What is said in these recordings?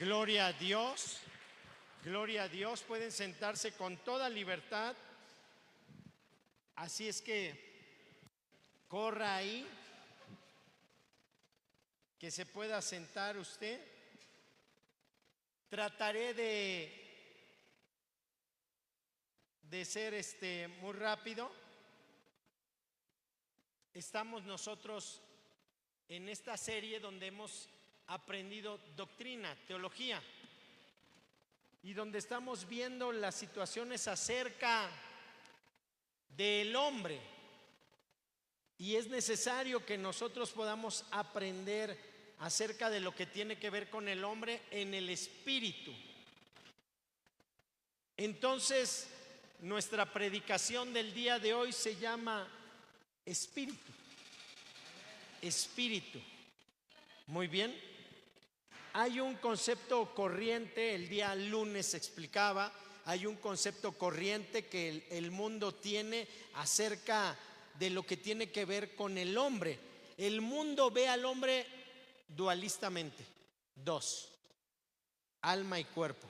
Gloria a Dios, gloria a Dios. Pueden sentarse con toda libertad. Así es que corra ahí, que se pueda sentar usted. Trataré de ser muy rápido. Estamos nosotros en esta serie donde hemos aprendido doctrina, teología, y donde estamos viendo las situaciones acerca del hombre. Y es necesario que nosotros podamos aprender acerca de lo que tiene que ver con el hombre en el espíritu. Entonces, nuestra predicación del día de hoy se llama espíritu. Espíritu. Muy bien. Hay un concepto corriente, el día lunes explicaba, hay un concepto corriente que el mundo tiene acerca de lo que tiene que ver con el hombre. El mundo ve al hombre dualistamente, dos, alma y cuerpo.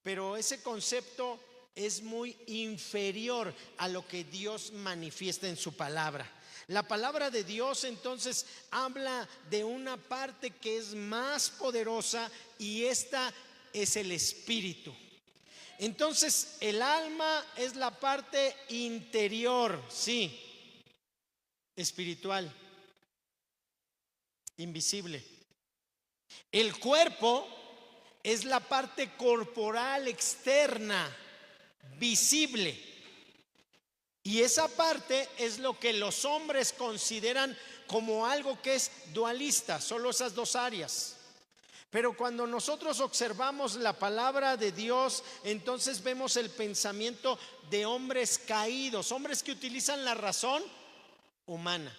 Pero ese concepto es muy inferior a lo que Dios manifiesta en su palabra. La palabra de Dios entonces habla de una parte que es más poderosa, y esta es el espíritu. Entonces el alma es la parte interior, sí, espiritual, invisible. El cuerpo es la parte corporal externa, visible. Y esa parte es lo que los hombres consideran como algo que es dualista, solo esas dos áreas. Pero cuando nosotros observamos la palabra de Dios, entonces vemos el pensamiento de hombres caídos, hombres que utilizan la razón humana,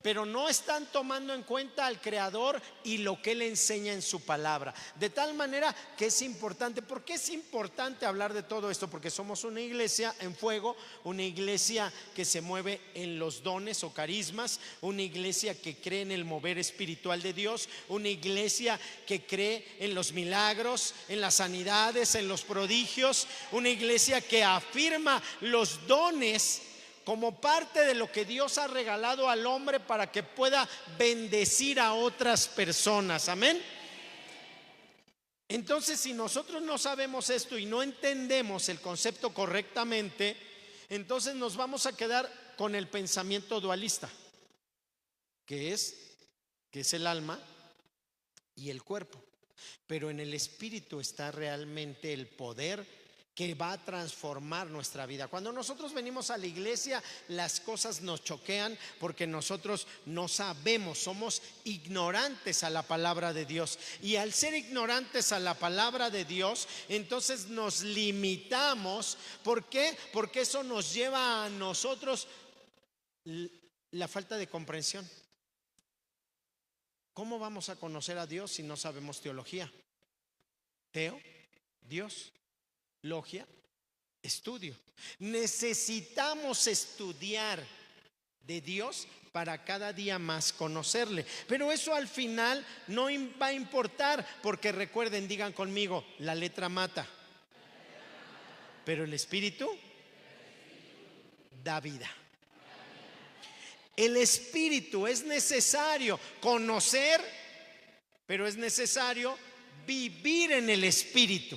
pero no están tomando en cuenta al Creador y lo que Él enseña en su palabra. De tal manera que es importante. ¿Por qué es importante hablar de todo esto? Porque somos una iglesia en fuego, una iglesia que se mueve en los dones o carismas, una iglesia que cree en el mover espiritual de Dios, una iglesia que cree en los milagros, en las sanidades, en los prodigios, una iglesia que afirma los dones como parte de lo que Dios ha regalado al hombre para que pueda bendecir a otras personas. Amén. Entonces, si nosotros no sabemos esto y no entendemos el concepto correctamente, entonces nos vamos a quedar con el pensamiento dualista, que es el alma y el cuerpo. Pero en el espíritu está realmente el poder que va a transformar nuestra vida. Cuando nosotros venimos a la iglesia, las cosas nos choquean porque nosotros no sabemos, somos ignorantes a la palabra de Dios. Y al ser ignorantes a la palabra de Dios, entonces nos limitamos. ¿Por qué? Porque eso nos lleva a nosotros la falta de comprensión. ¿Cómo vamos a conocer a Dios si no sabemos teología? Teo, Dios. Logia, estudio. Necesitamos estudiar de Dios para cada día más conocerle. Pero eso al final no va a importar, porque recuerden, digan conmigo, la letra mata, pero el espíritu da vida. El espíritu es necesario conocer, pero es necesario vivir en el espíritu.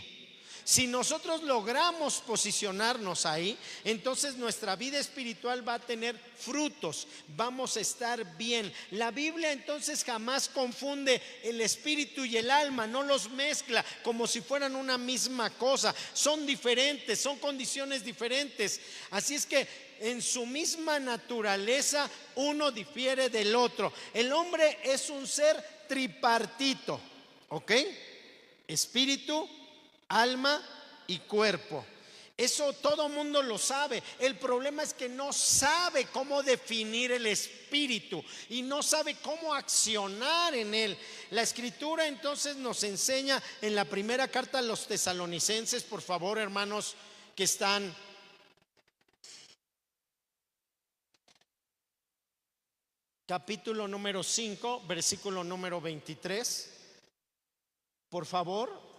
Si nosotros logramos posicionarnos ahí, entonces nuestra vida espiritual va a tener frutos, vamos a estar bien. La Biblia entonces jamás confunde el espíritu y el alma, no los mezcla como si fueran una misma cosa. Son diferentes, son condiciones diferentes. Así es que en su misma naturaleza uno difiere del otro. El hombre es un ser tripartito, ¿ok? Espíritu, alma y cuerpo. Eso todo mundo lo sabe. El problema es que no sabe cómo definir el espíritu y no sabe cómo accionar en él. La escritura entonces nos enseña en la primera carta a los tesalonicenses, por favor, hermanos que están capítulo número 5, versículo número 23. por favor.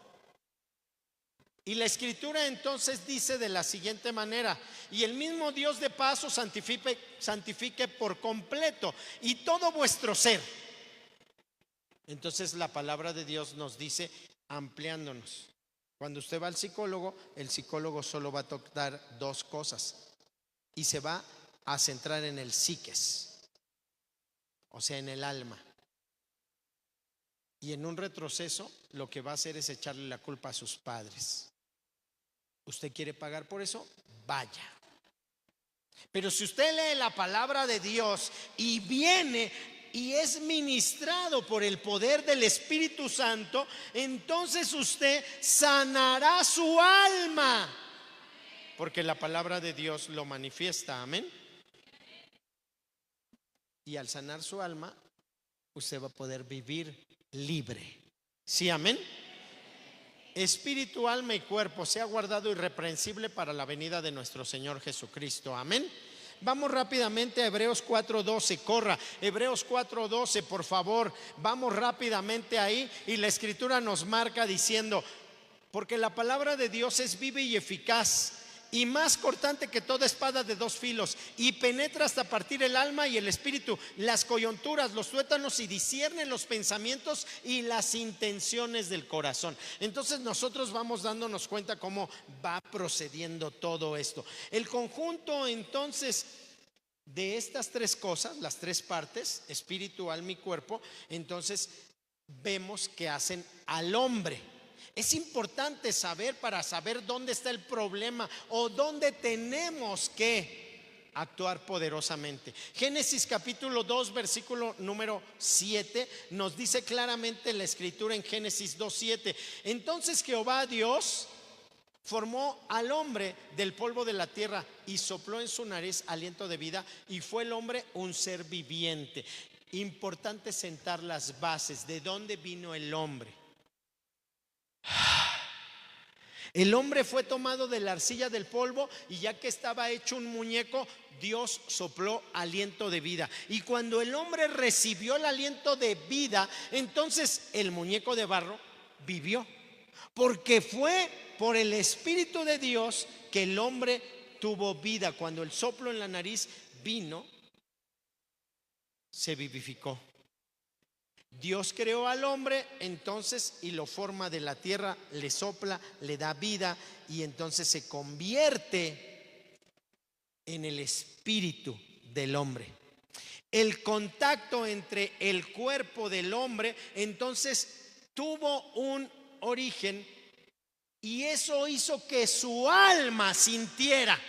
Y la escritura entonces dice de la siguiente manera: y el mismo Dios de paz os santifique por completo, y todo vuestro ser. Entonces la palabra de Dios nos dice, ampliándonos. Cuando usted va al psicólogo, el psicólogo solo va a tocar dos cosas y se va a centrar en el psiques, o sea, en el alma. Y en un retroceso lo que va a hacer es echarle la culpa a sus padres. ¿Usted quiere pagar por eso? Vaya. Pero si usted lee la palabra de Dios y viene y es ministrado por el poder del Espíritu Santo, entonces usted sanará su alma, porque la palabra de Dios lo manifiesta. Amén. Y al sanar su alma, usted va a poder vivir libre. Sí, amén. Espíritu, alma y cuerpo sea guardado irreprensible para la venida de nuestro Señor Jesucristo. Amén. Vamos rápidamente a Hebreos 4:12. Corra, Hebreos 4:12, por favor. Vamos rápidamente ahí, y la escritura nos marca diciendo: porque la palabra de Dios es viva y eficaz, y más cortante que toda espada de dos filos, y penetra hasta partir el alma y el espíritu, las coyunturas, los tuétanos, y discierne los pensamientos y las intenciones del corazón. Entonces nosotros vamos dándonos cuenta cómo va procediendo todo esto. El conjunto entonces de estas tres cosas, las tres partes, espíritu, alma y cuerpo, entonces vemos que hacen al hombre. Es importante saber, para saber dónde está el problema o dónde tenemos que actuar poderosamente. Génesis capítulo 2 versículo número 7 nos dice claramente la escritura en Génesis 2:7: entonces Jehová Dios formó al hombre del polvo de la tierra y sopló en su nariz aliento de vida, y fue el hombre un ser viviente. Importante sentar las bases de dónde vino el hombre. El hombre fue tomado de la arcilla del polvo, y ya que estaba hecho un muñeco, Dios sopló aliento de vida. Y cuando el hombre recibió el aliento de vida, entonces el muñeco de barro vivió, porque fue por el Espíritu de Dios que el hombre tuvo vida. Cuando el soplo en la nariz vino, se vivificó. Dios creó al hombre entonces y lo forma de la tierra, le sopla, le da vida, y entonces se convierte en el espíritu del hombre. El contacto entre el cuerpo del hombre entonces tuvo un origen, y eso hizo que su alma sintiera.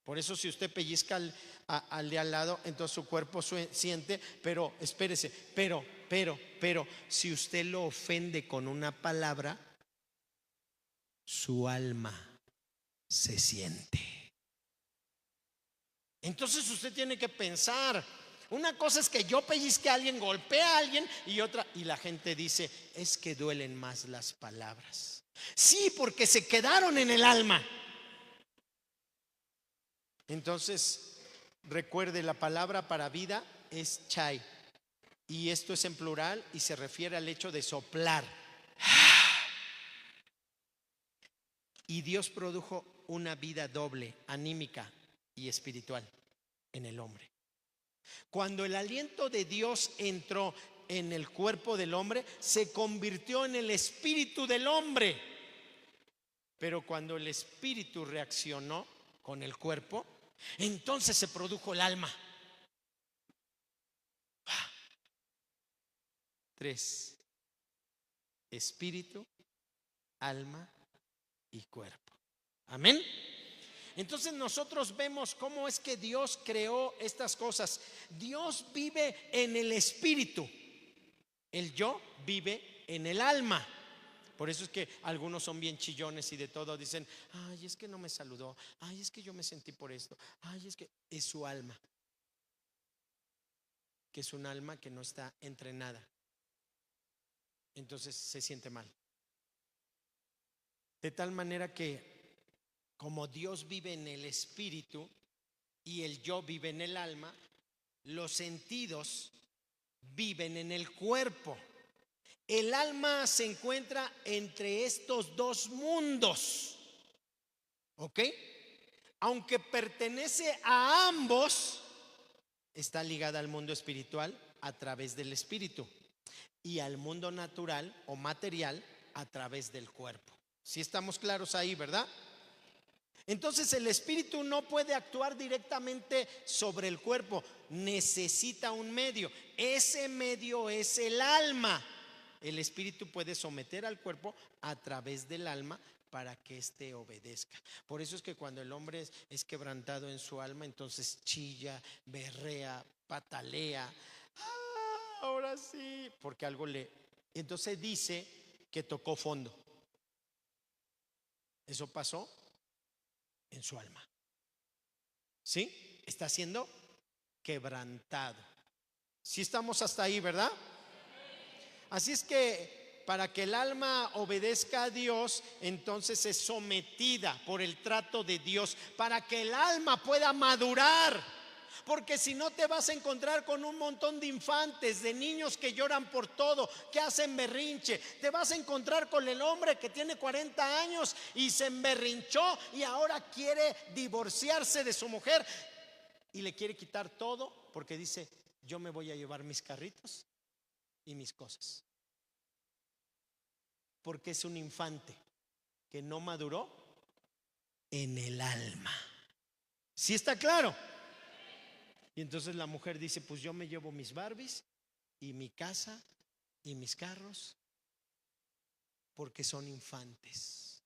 Por eso, si usted pellizca al de al lado, entonces su cuerpo siente. Pero espérese, pero si usted lo ofende con una palabra, su alma se siente. Entonces usted tiene que pensar. Una cosa es que yo pellizque a alguien, golpee a alguien, y la gente dice: es que duelen más las palabras. Sí, porque se quedaron en el alma. Entonces, recuerde, la palabra para vida es chai, y esto es en plural y se refiere al hecho de soplar. Y Dios produjo una vida doble, anímica y espiritual, en el hombre. Cuando el aliento de Dios entró en el cuerpo del hombre, se convirtió en el espíritu del hombre. Pero cuando el espíritu reaccionó con el cuerpo, entonces se produjo el alma. 3: espíritu, alma y cuerpo. Amén. Entonces nosotros vemos cómo es que Dios creó estas cosas. Dios vive en el espíritu, el yo vive en el alma. Por eso es que algunos son bien chillones y de todo dicen: ay, es que no me saludó, ay, es que yo me sentí por esto, ay, es que es su alma, que es un alma que no está entrenada. Entonces se siente mal. De tal manera que, como Dios vive en el espíritu y el yo vive en el alma, los sentidos viven en el cuerpo. El alma se encuentra entre estos dos mundos, ¿ok? Aunque pertenece a ambos, está ligada al mundo espiritual a través del espíritu y al mundo natural o material a través del cuerpo. ¿Sí estamos claros ahí, verdad? Entonces el espíritu no puede actuar directamente sobre el cuerpo, necesita un medio. Ese medio es el alma. El espíritu puede someter al cuerpo a través del alma para que éste obedezca. Por eso es que cuando el hombre es quebrantado en su alma, entonces chilla, berrea, patalea. Ahora sí, porque algo le... Entonces dice que tocó fondo. Eso pasó en su alma. ¿Sí? Está siendo quebrantado. ¿Sí estamos hasta ahí, verdad? Así es que para que el alma obedezca a Dios, entonces es sometida por el trato de Dios, para que el alma pueda madurar. Porque si no te vas a encontrar con un montón de infantes, de niños que lloran por todo, que hacen berrinche. Te vas a encontrar con el hombre que tiene 40 años y se emberrinchó y ahora quiere divorciarse de su mujer y le quiere quitar todo porque dice: yo me voy a llevar mis carritos y mis cosas. Porque es un infante que no maduró en el alma. ¿Sí está claro? Y entonces la mujer dice: pues yo me llevo mis Barbies y mi casa y mis carros, porque son infantes.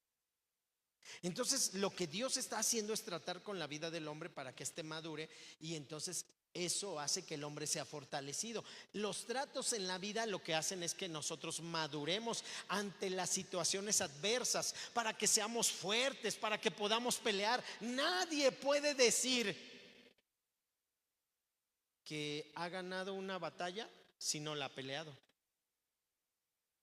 Entonces lo que Dios está haciendo es tratar con la vida del hombre para que éste madure, y entonces eso hace que el hombre sea fortalecido. Los tratos en la vida lo que hacen es que nosotros maduremos ante las situaciones adversas, para que seamos fuertes, para que podamos pelear. Nadie puede decir que ha ganado una batalla si no la ha peleado.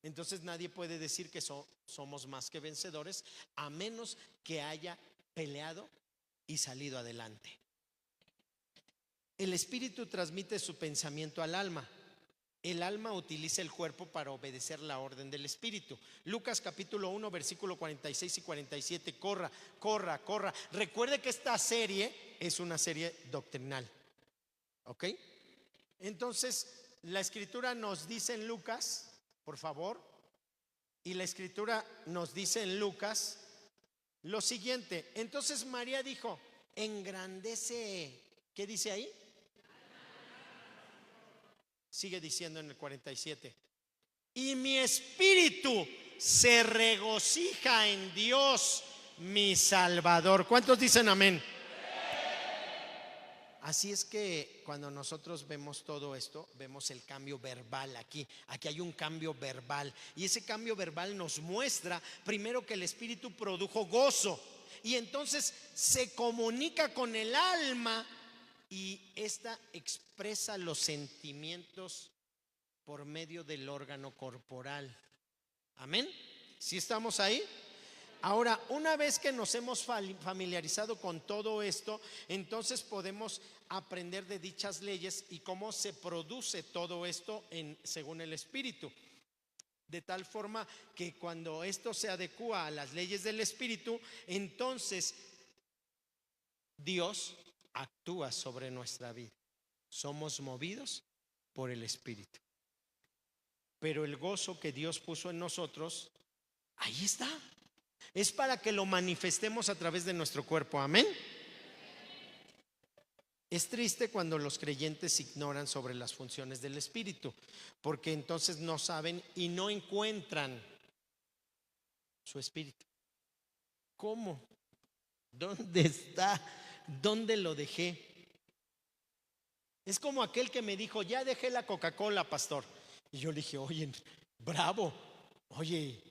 Entonces nadie puede decir que somos más que vencedores a menos que haya peleado y salido adelante. El espíritu transmite su pensamiento al alma. El alma utiliza el cuerpo para obedecer la orden del espíritu. Lucas capítulo 1 versículo 46 y 47. Corra, corra, corra. Recuerde que esta serie es una serie doctrinal, ¿ok? Entonces la escritura nos dice en Lucas, por favor, y la escritura nos dice en Lucas lo siguiente. Entonces María dijo: engrandece. ¿Qué dice ahí? Sigue diciendo en el 47: y mi espíritu se regocija en Dios mi Salvador. ¿Cuántos dicen amén? Así es que cuando nosotros vemos todo esto, vemos el cambio verbal aquí. Aquí hay un cambio verbal, y ese cambio verbal nos muestra primero que el espíritu produjo gozo, y entonces se comunica con el alma, y esta expresa los sentimientos por medio del órgano corporal. Amén. ¿Sí estamos ahí? Ahora, una vez que nos hemos familiarizado con todo esto, entonces podemos aprender de dichas leyes y cómo se produce todo esto según el espíritu. De tal forma que cuando esto se adecua a las leyes del espíritu, entonces Dios actúa sobre nuestra vida. Somos movidos por el espíritu. Pero el gozo que Dios puso en nosotros, ahí está. Es para que lo manifestemos a través de nuestro cuerpo. Amén. Es triste cuando los creyentes ignoran sobre las funciones del espíritu, porque entonces no saben y no encuentran su espíritu. ¿Cómo? ¿Dónde está? ¿Dónde lo dejé? Es como aquel que me dijo: ya dejé la Coca-Cola, pastor. Y yo le dije: oye, bravo, oye,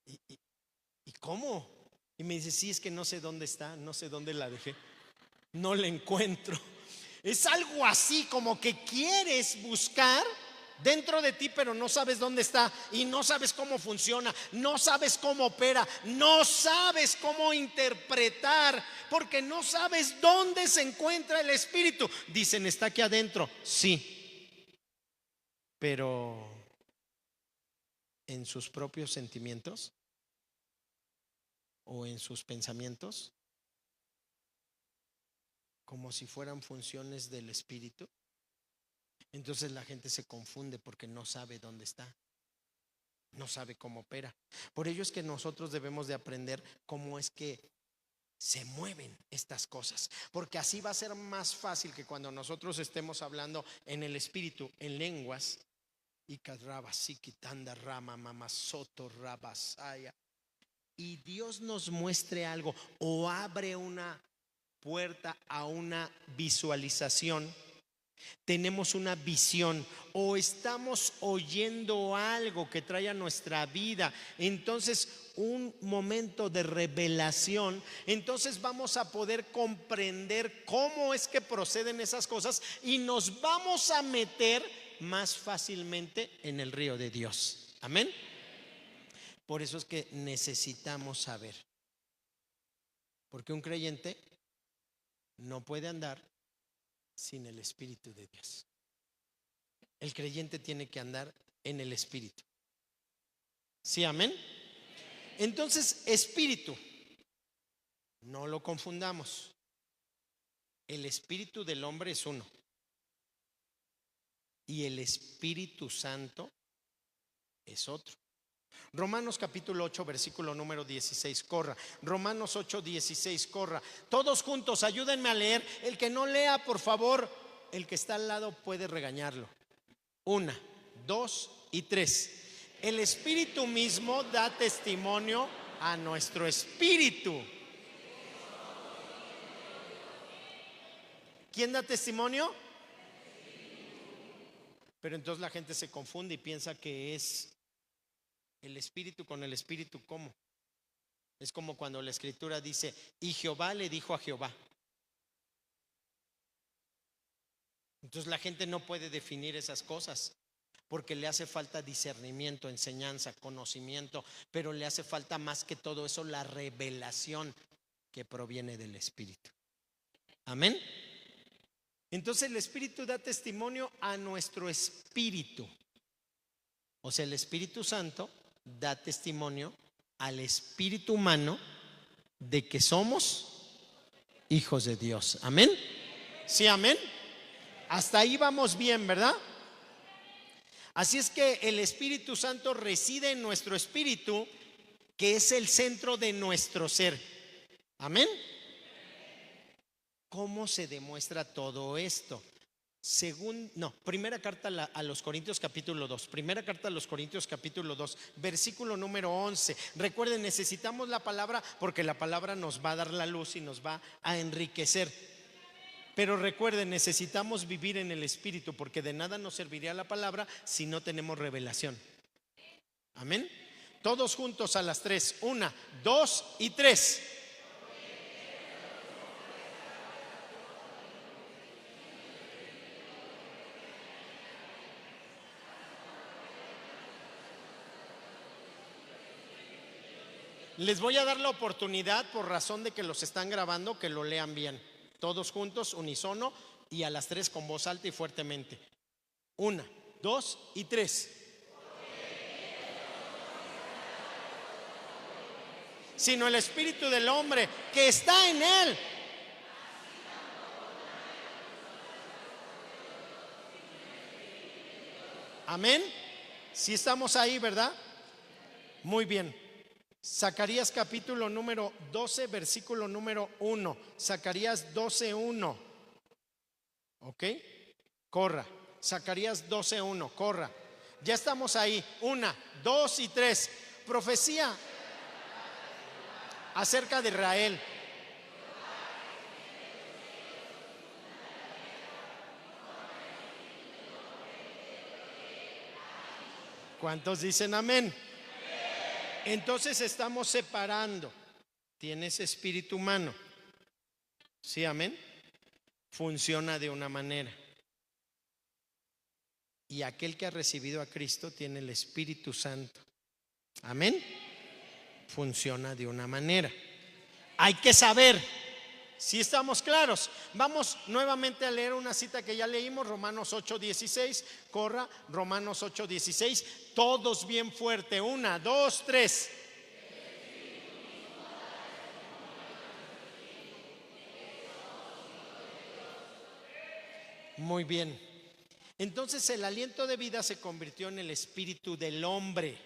¿y cómo? Y me dice: sí, es que no sé dónde está, no sé dónde la dejé, no la encuentro. Es algo así como que quieres buscar dentro de ti, pero no sabes dónde está, y no sabes cómo funciona, no sabes cómo opera, no sabes cómo interpretar, porque no sabes dónde se encuentra el espíritu. Dicen: está aquí adentro. Sí, pero en sus propios sentimientos o en sus pensamientos, como si fueran funciones del espíritu. Entonces la gente se confunde porque no sabe dónde está, no sabe cómo opera. Por ello es que nosotros debemos de aprender cómo es que se mueven estas cosas, porque así va a ser más fácil que cuando nosotros estemos hablando en el espíritu, en lenguas, y Dios nos muestre algo o abre una puerta a una visualización, tenemos una visión o estamos oyendo algo que trae a nuestra vida, entonces un momento de revelación, entonces vamos a poder comprender cómo es que proceden esas cosas y nos vamos a meter más fácilmente en el río de Dios. Amén. Por eso es que necesitamos saber, porque un creyente no puede andar sin el Espíritu de Dios. El creyente tiene que andar en el Espíritu. ¿Sí, amén? Entonces, espíritu, no lo confundamos. El espíritu del hombre es uno y el Espíritu Santo es otro. Romanos capítulo 8 versículo número 16, corra. Romanos 8, 16, corra. Todos juntos, ayúdenme a leer. El que no lea, por favor, el que está al lado puede regañarlo. 1, 2 y 3. El Espíritu mismo da testimonio a nuestro espíritu. ¿Quién da testimonio? Pero entonces la gente se confunde y piensa que es el espíritu con el espíritu. ¿Cómo? Es como cuando la escritura dice: y Jehová le dijo a Jehová. Entonces la gente no puede definir esas cosas porque le hace falta discernimiento, enseñanza, conocimiento, pero le hace falta más que todo eso la revelación que proviene del Espíritu. Amén. Entonces el Espíritu da testimonio a nuestro espíritu. O sea, el Espíritu Santo da testimonio al espíritu humano de que somos hijos de Dios. Amén. Sí, amén. Hasta ahí vamos bien, ¿verdad? Así es que el Espíritu Santo reside en nuestro espíritu, que es el centro de nuestro ser. Amén. ¿Cómo se demuestra todo esto? Primera carta a los Corintios capítulo 2. Primera carta a los Corintios capítulo 2, versículo número 11. Recuerden, necesitamos la palabra porque la palabra nos va a dar la luz y nos va a enriquecer. Pero recuerden, necesitamos vivir en el Espíritu, porque de nada nos serviría la palabra si no tenemos revelación. Amén. Todos juntos a las 3. 1, 2 y 3. Les voy a dar la oportunidad, por razón de que los están grabando, que lo lean bien. Todos juntos, unísono, y a las 3 con voz alta y fuertemente. 1, 2 y 3. Sino el espíritu del hombre que está en él. Amén. Si estamos ahí, ¿verdad? Muy bien. Zacarías capítulo número 12, versículo número 1. Zacarías 12, 1. ¿Ok? Corra. Zacarías 12, 1. Corra. Ya estamos ahí. 1, 2 y 3. Profecía acerca de Israel. ¿Cuántos dicen amén? Entonces estamos separando. Tienes espíritu humano. ¿Sí, amén? Funciona de una manera. Y aquel que ha recibido a Cristo tiene el Espíritu Santo. Amén. Funciona de una manera. Hay que saber ¿Sí estamos claros? Vamos nuevamente a leer una cita que ya leímos, Romanos 8:16. Corra, Romanos 8:16. Todos bien fuerte. 1, 2, 3. Muy bien. Entonces el aliento de vida se convirtió en el espíritu del hombre.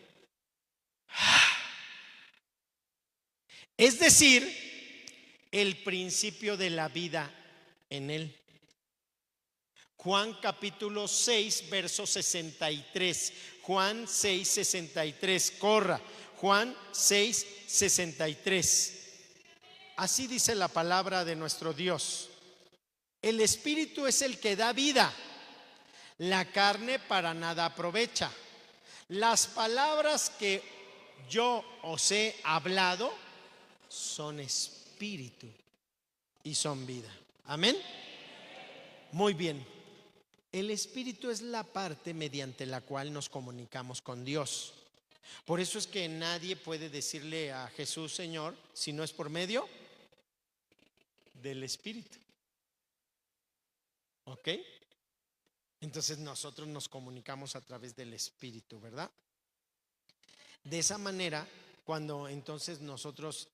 Es decir, el principio de la vida en él. Juan capítulo 6, verso 63. Juan 6, 63. Corra. Juan 6, 63. Así dice la palabra de nuestro Dios. El espíritu es el que da vida. La carne para nada aprovecha. Las palabras que yo os he hablado son espíritu y son vida. Amén. Muy bien. El espíritu es la parte mediante la cual nos comunicamos con Dios. Por eso es que nadie puede decirle a Jesús Señor si no es por medio del espíritu. ¿Ok? Entonces nosotros nos comunicamos a través del espíritu, ¿verdad? De esa manera, cuando entonces nosotros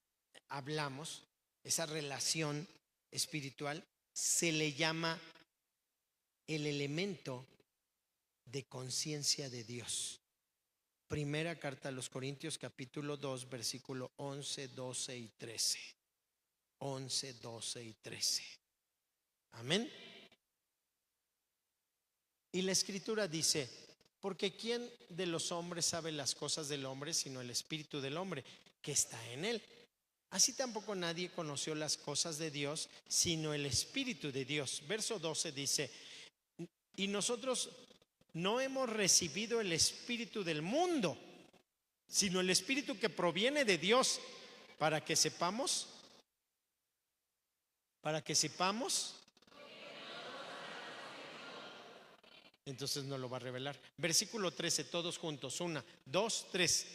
hablamos, esa relación espiritual se le llama el elemento de conciencia de Dios. Primera carta a los Corintios capítulo 2 versículo 11, 12 y 13. 11, 12 y 13. Amén. Y la escritura dice: porque ¿quién de los hombres sabe las cosas del hombre sino el espíritu del hombre que está en él? Así tampoco nadie conoció las cosas de Dios sino el espíritu de Dios. Verso 12 dice: y nosotros no hemos recibido el espíritu del mundo, sino el espíritu que proviene de Dios, para que sepamos. Entonces nos lo va a revelar. Versículo 13, todos juntos. 1, 2, 3.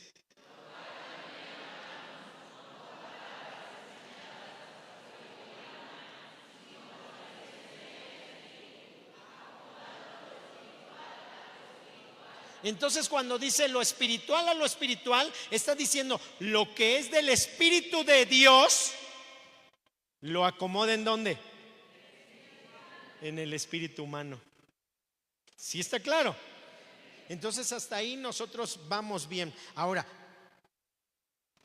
Entonces cuando dice lo espiritual a lo espiritual, está diciendo lo que es del espíritu de Dios, lo acomoda ¿en dónde? En el espíritu humano. ¿Sí está claro? Entonces hasta ahí nosotros vamos bien. Ahora,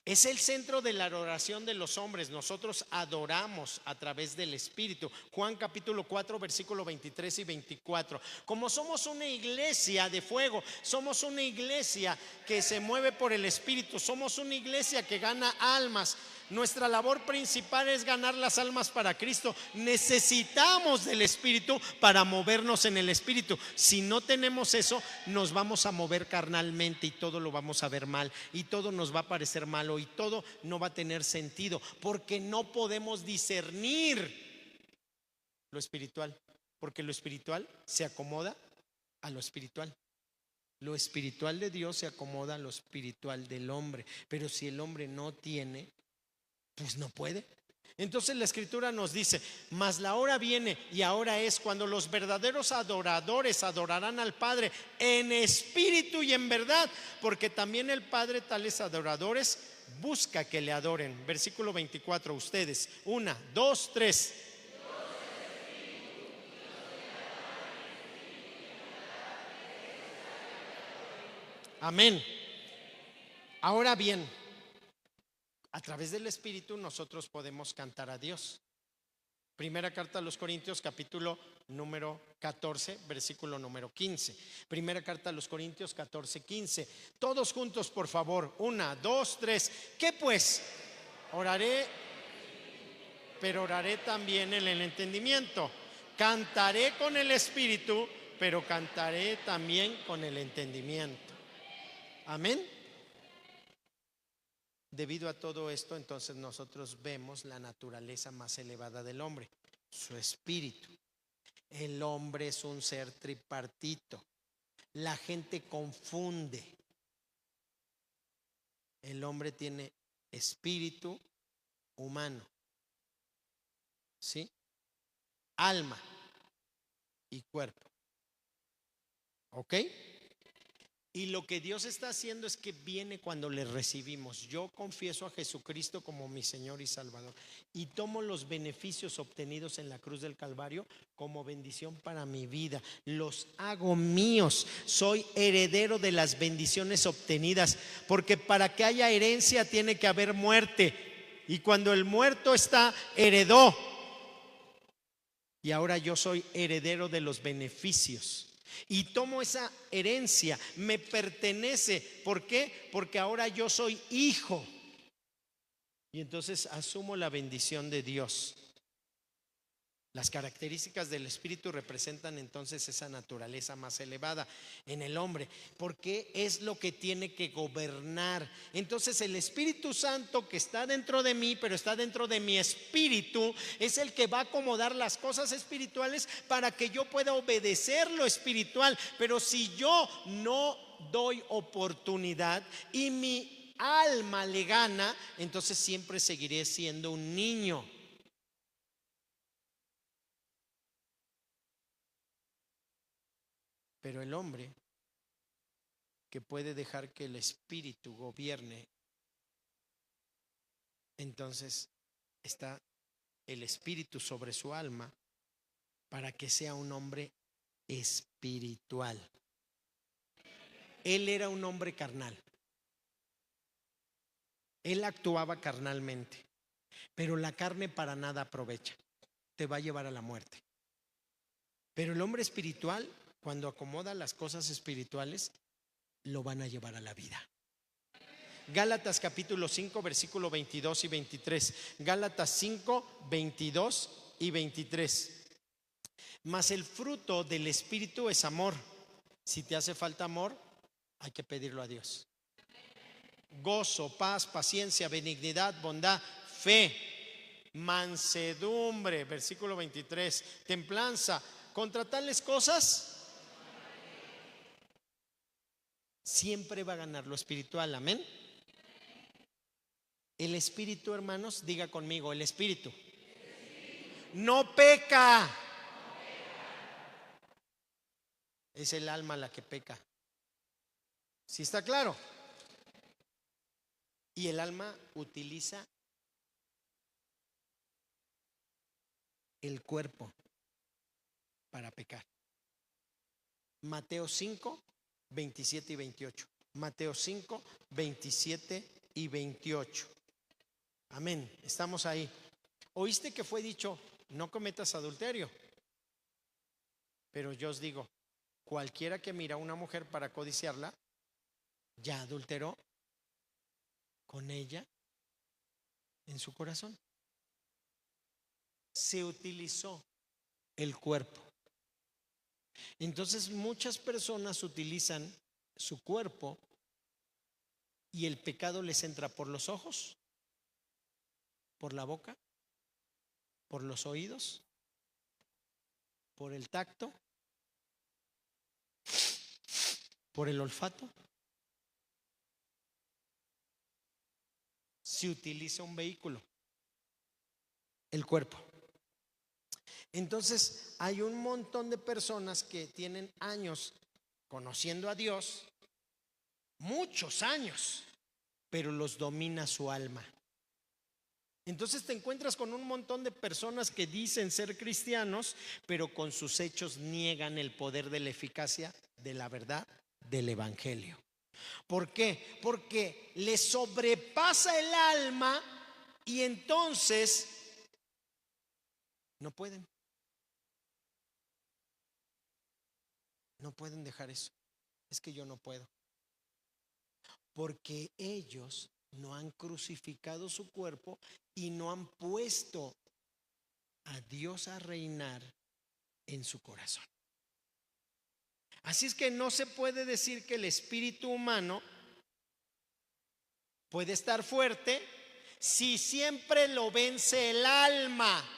es el centro de la adoración de los hombres. Nosotros adoramos a través del Espíritu. Juan capítulo 4 versículo 23 y 24. Como somos una iglesia de fuego, somos una iglesia que se mueve por el Espíritu, somos una iglesia que gana almas. Nuestra labor principal es ganar las almas para Cristo. Necesitamos del Espíritu para movernos en el Espíritu. Si no tenemos eso, nos vamos a mover carnalmente y todo lo vamos a ver mal y todo nos va a parecer malo y todo no va a tener sentido, porque no podemos discernir lo espiritual, porque lo espiritual se acomoda a lo espiritual. Lo espiritual de Dios se acomoda a lo espiritual del hombre, pero si el hombre no tiene, pues no puede. Entonces la escritura nos dice: mas la hora viene y ahora es cuando los verdaderos adoradores adorarán al Padre en espíritu y en verdad, porque también el Padre tales adoradores busca que le adoren. Versículo 24, ustedes. 1, 2, 3. Amén. Ahora bien, a través del Espíritu nosotros podemos cantar a Dios. Primera carta a los Corintios capítulo número 14 versículo número 15. Primera carta a los Corintios 14, 15. Todos juntos por favor. 1, 2, 3. ¿Qué pues? Oraré, pero oraré también en el entendimiento. Cantaré con el Espíritu, pero cantaré también con el entendimiento. Amén. Debido a todo esto, entonces nosotros vemos la naturaleza más elevada del hombre, su espíritu. El hombre es un ser tripartito. La gente confunde. El hombre tiene espíritu humano, ¿sí? Alma y cuerpo. ¿Ok? Y lo que Dios está haciendo es que viene cuando le recibimos. Yo confieso a Jesucristo como mi Señor y Salvador y tomo los beneficios obtenidos en la cruz del Calvario como bendición para mi vida. Los hago míos. Soy heredero de las bendiciones obtenidas, porque para que haya herencia tiene que haber muerte. Y cuando el muerto está, heredó. Y ahora yo soy heredero de los beneficios. Y tomo esa herencia, me pertenece. ¿Por qué? Porque ahora yo soy hijo. Y entonces asumo la bendición de Dios. Las características del Espíritu representan entonces esa naturaleza más elevada en el hombre, porque es lo que tiene que gobernar. Entonces el Espíritu Santo que está dentro de mí, pero está dentro de mi espíritu, es el que va a acomodar las cosas espirituales para que yo pueda obedecer lo espiritual. Pero si yo no doy oportunidad y mi alma le gana, entonces siempre seguiré siendo un niño. Pero el hombre que puede dejar que el espíritu gobierne, entonces está el espíritu sobre su alma para que sea un hombre espiritual. Él era un hombre carnal. Él actuaba carnalmente, pero la carne para nada aprovecha. Te va a llevar a la muerte. Pero el hombre espiritual, cuando acomoda las cosas espirituales, lo van a llevar a la vida. Gálatas capítulo 5 versículo 22 y 23. Gálatas 5, 22 y 23. Mas el fruto del Espíritu es amor. Si te hace falta amor, hay que pedirlo a Dios. Gozo, paz, paciencia, benignidad, bondad, fe, mansedumbre, versículo 23, templanza. Contra tales cosas siempre va a ganar lo espiritual. Amén. El espíritu, hermanos, diga conmigo, el espíritu no peca. Es el alma la que peca. ¿Sí está claro? Y el alma utiliza el cuerpo para pecar. Mateo 5, 27 y 28. Mateo 5, 27 y 28. Amén. Estamos ahí. ¿Oíste que fue dicho, no cometas adulterio? Pero yo os digo, cualquiera que mira a una mujer para codiciarla, ya adulteró con ella en su corazón. Se utilizó el cuerpo. Entonces muchas personas utilizan su cuerpo y el pecado les entra por los ojos, por la boca, por los oídos, por el tacto, por el olfato. Se utiliza un vehículo, el cuerpo. Entonces hay un montón de personas que tienen años conociendo a Dios, muchos años, pero los domina su alma. Entonces te encuentras con un montón de personas que dicen ser cristianos, pero con sus hechos niegan el poder de la eficacia de la verdad del evangelio. ¿Por qué? Porque le sobrepasa el alma y entonces no pueden. No pueden dejar eso. Es que yo no puedo. Porque ellos no han crucificado su cuerpo y no han puesto a Dios a reinar en su corazón. Así es que no se puede decir que el espíritu humano puede estar fuerte si siempre lo vence el alma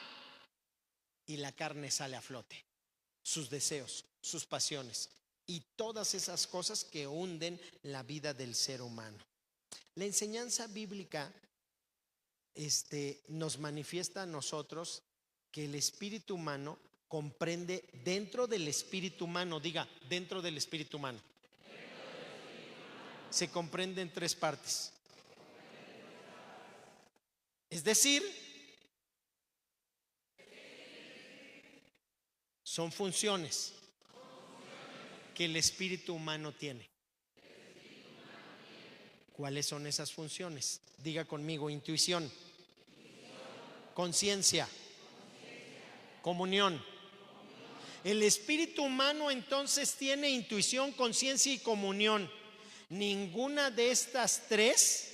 y la carne sale a flote. Sus deseos, sus pasiones y todas esas cosas que hunden la vida del ser humano. La enseñanza bíblica nos manifiesta a nosotros que el espíritu humano comprende dentro del espíritu humano, diga, dentro del espíritu humano, se comprende en tres partes. Es decir, son funciones que el espíritu humano tiene. ¿Cuáles son esas funciones? Diga conmigo: intuición, conciencia, comunión. El espíritu humano entonces tiene intuición, conciencia y comunión. Ninguna de estas tres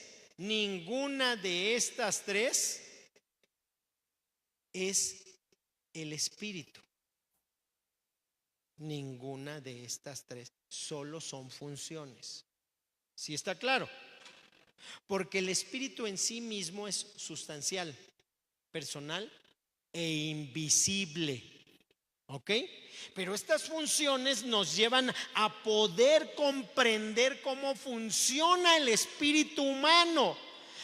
es el espíritu. Ninguna de estas tres, solo son funciones. ¿Sí está claro? Porque el espíritu en sí mismo es sustancial, personal e invisible. ¿Ok? Pero estas funciones nos llevan a poder comprender cómo funciona el espíritu humano,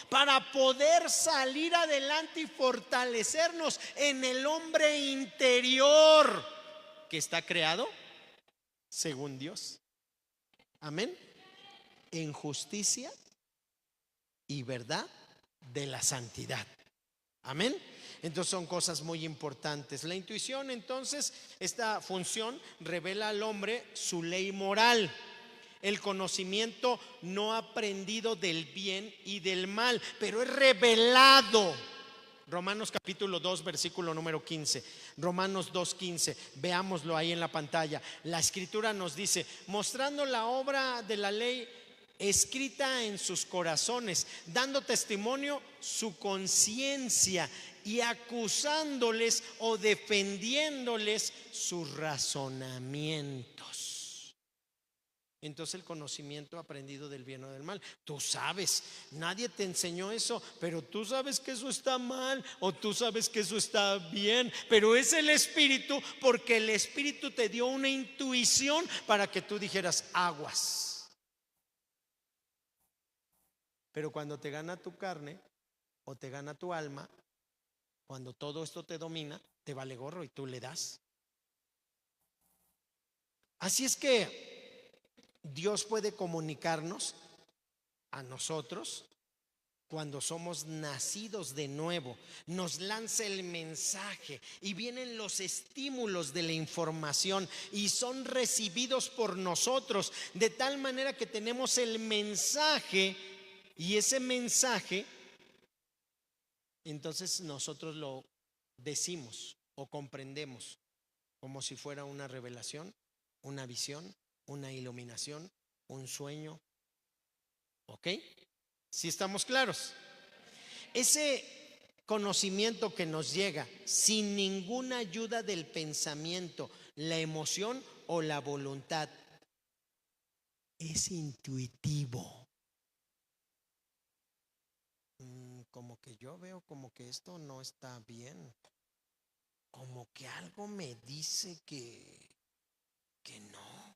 para poder salir adelante y fortalecernos en el hombre interior que está creado según Dios. Amén. En justicia y verdad de la santidad. Amén. Entonces son cosas muy importantes. La intuición, entonces, esta función revela al hombre su ley moral, el conocimiento no aprendido del bien y del mal, pero es revelado. Romanos capítulo 2 versículo número 15. Romanos 2:15, veámoslo ahí en la pantalla. La escritura nos dice: mostrando la obra de la ley escrita en sus corazones, dando testimonio su conciencia y acusándoles o defendiéndoles sus razonamientos. Entonces el conocimiento aprendido del bien o del mal. Tú sabes, nadie te enseñó eso, pero tú sabes que eso está mal o tú sabes que eso está bien, pero es el espíritu, porque el espíritu te dio una intuición para que tú dijeras aguas. Pero cuando te gana tu carne o te gana tu alma, cuando todo esto te domina, te vale gorro y tú le das. Así es que Dios puede comunicarnos a nosotros cuando somos nacidos de nuevo. Nos lanza el mensaje y vienen los estímulos de la información y son recibidos por nosotros, de tal manera que tenemos el mensaje, y ese mensaje entonces nosotros lo decimos o comprendemos como si fuera una revelación, una visión, una iluminación, un sueño. ¿Ok? ¿Sí estamos claros? Ese conocimiento que nos llega sin ninguna ayuda del pensamiento, la emoción o la voluntad, es intuitivo. Como que yo veo como que esto no está bien, como que algo me dice que no,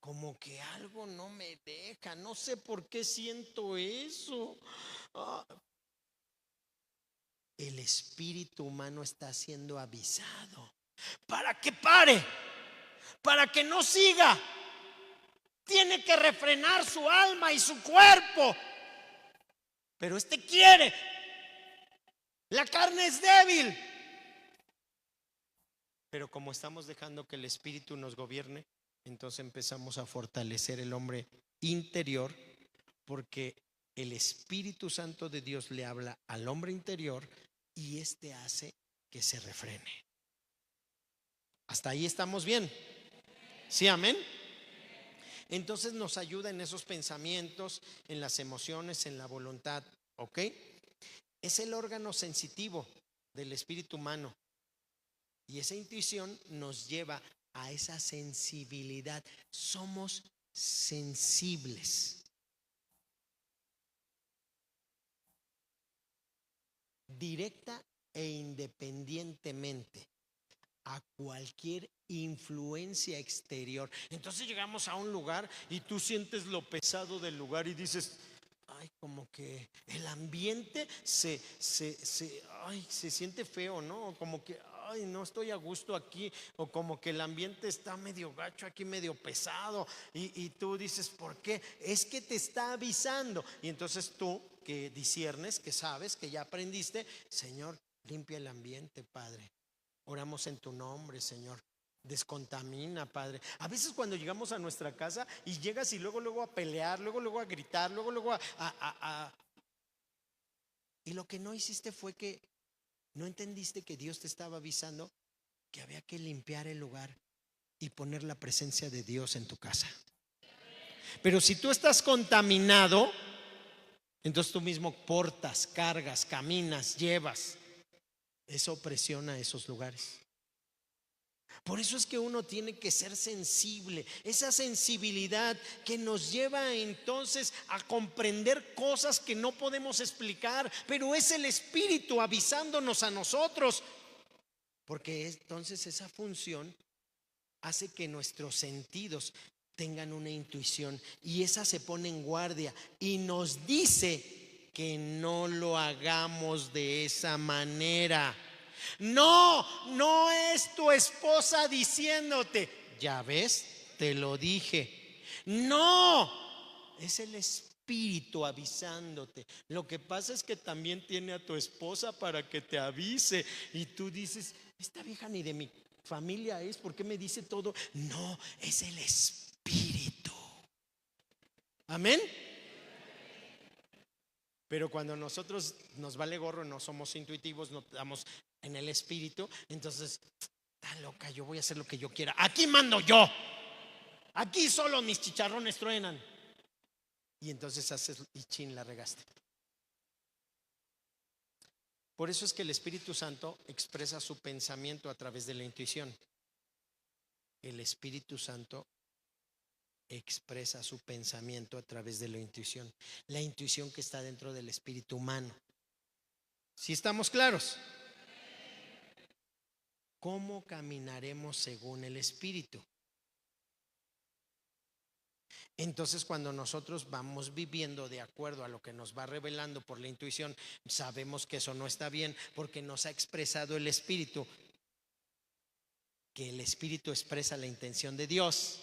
como que algo no me deja, no sé por qué siento eso. El espíritu humano está siendo avisado para que pare, para que no siga. Tiene que refrenar su alma y su cuerpo, pero quiere. La carne es débil, pero como estamos dejando que el espíritu nos gobierne, entonces empezamos a fortalecer el hombre interior, porque el Espíritu Santo de Dios le habla al hombre interior y hace que se refrene. Hasta ahí estamos bien. Sí, amén. Entonces nos ayuda en esos pensamientos, en las emociones, en la voluntad. ¿Ok? Es el órgano sensitivo del espíritu humano, y esa intuición nos lleva a esa sensibilidad. Somos sensibles. Directa e independientemente a cualquier influencia exterior. Entonces llegamos a un lugar y tú sientes lo pesado del lugar y dices: ay, como que el ambiente se siente feo, ¿no? Como que, ay, no estoy a gusto aquí, o como que el ambiente está medio gacho aquí, medio pesado, y tú dices, ¿por qué? Es que te está avisando. Y entonces tú, que disiernes, que sabes, que ya aprendiste, Señor, limpia el ambiente, Padre. Oramos en tu nombre, Señor. Descontamina, Padre. A veces cuando llegamos a nuestra casa y llegas y luego a pelear, luego a gritar, luego y lo que no hiciste fue que no entendiste que Dios te estaba avisando que había que limpiar el lugar y poner la presencia de Dios en tu casa. Pero si tú estás contaminado, entonces tú mismo portas, cargas, caminas, llevas. Eso presiona esos lugares. Por eso es que uno tiene que ser sensible, esa sensibilidad que nos lleva entonces a comprender cosas que no podemos explicar, pero es el Espíritu avisándonos a nosotros, porque entonces esa función hace que nuestros sentidos tengan una intuición y esa se pone en guardia y nos dice que no lo hagamos de esa manera. No es tu esposa diciéndote, ya ves, te lo dije. No, es el Espíritu avisándote. Lo que pasa es que también tiene a tu esposa para que te avise. Y tú dices, esta vieja ni de mi familia es, ¿por qué me dice todo? No, es el Espíritu. Amén. Pero cuando nosotros nos vale gorro, no somos intuitivos, no estamos en el Espíritu, entonces, está loca, yo voy a hacer lo que yo quiera. Aquí mando yo. Aquí solo mis chicharrones truenan. Y entonces haces y chin, la regaste. Por eso es que el Espíritu Santo expresa su pensamiento a través de la intuición. El Espíritu Santo expresa su pensamiento a través de la intuición. La intuición que está dentro del espíritu humano. ¿Sí estamos claros? ¿Cómo caminaremos según el Espíritu? Entonces, cuando nosotros vamos viviendo de acuerdo a lo que nos va revelando por la intuición, sabemos que eso no está bien porque nos ha expresado el Espíritu, que el Espíritu expresa la intención de Dios.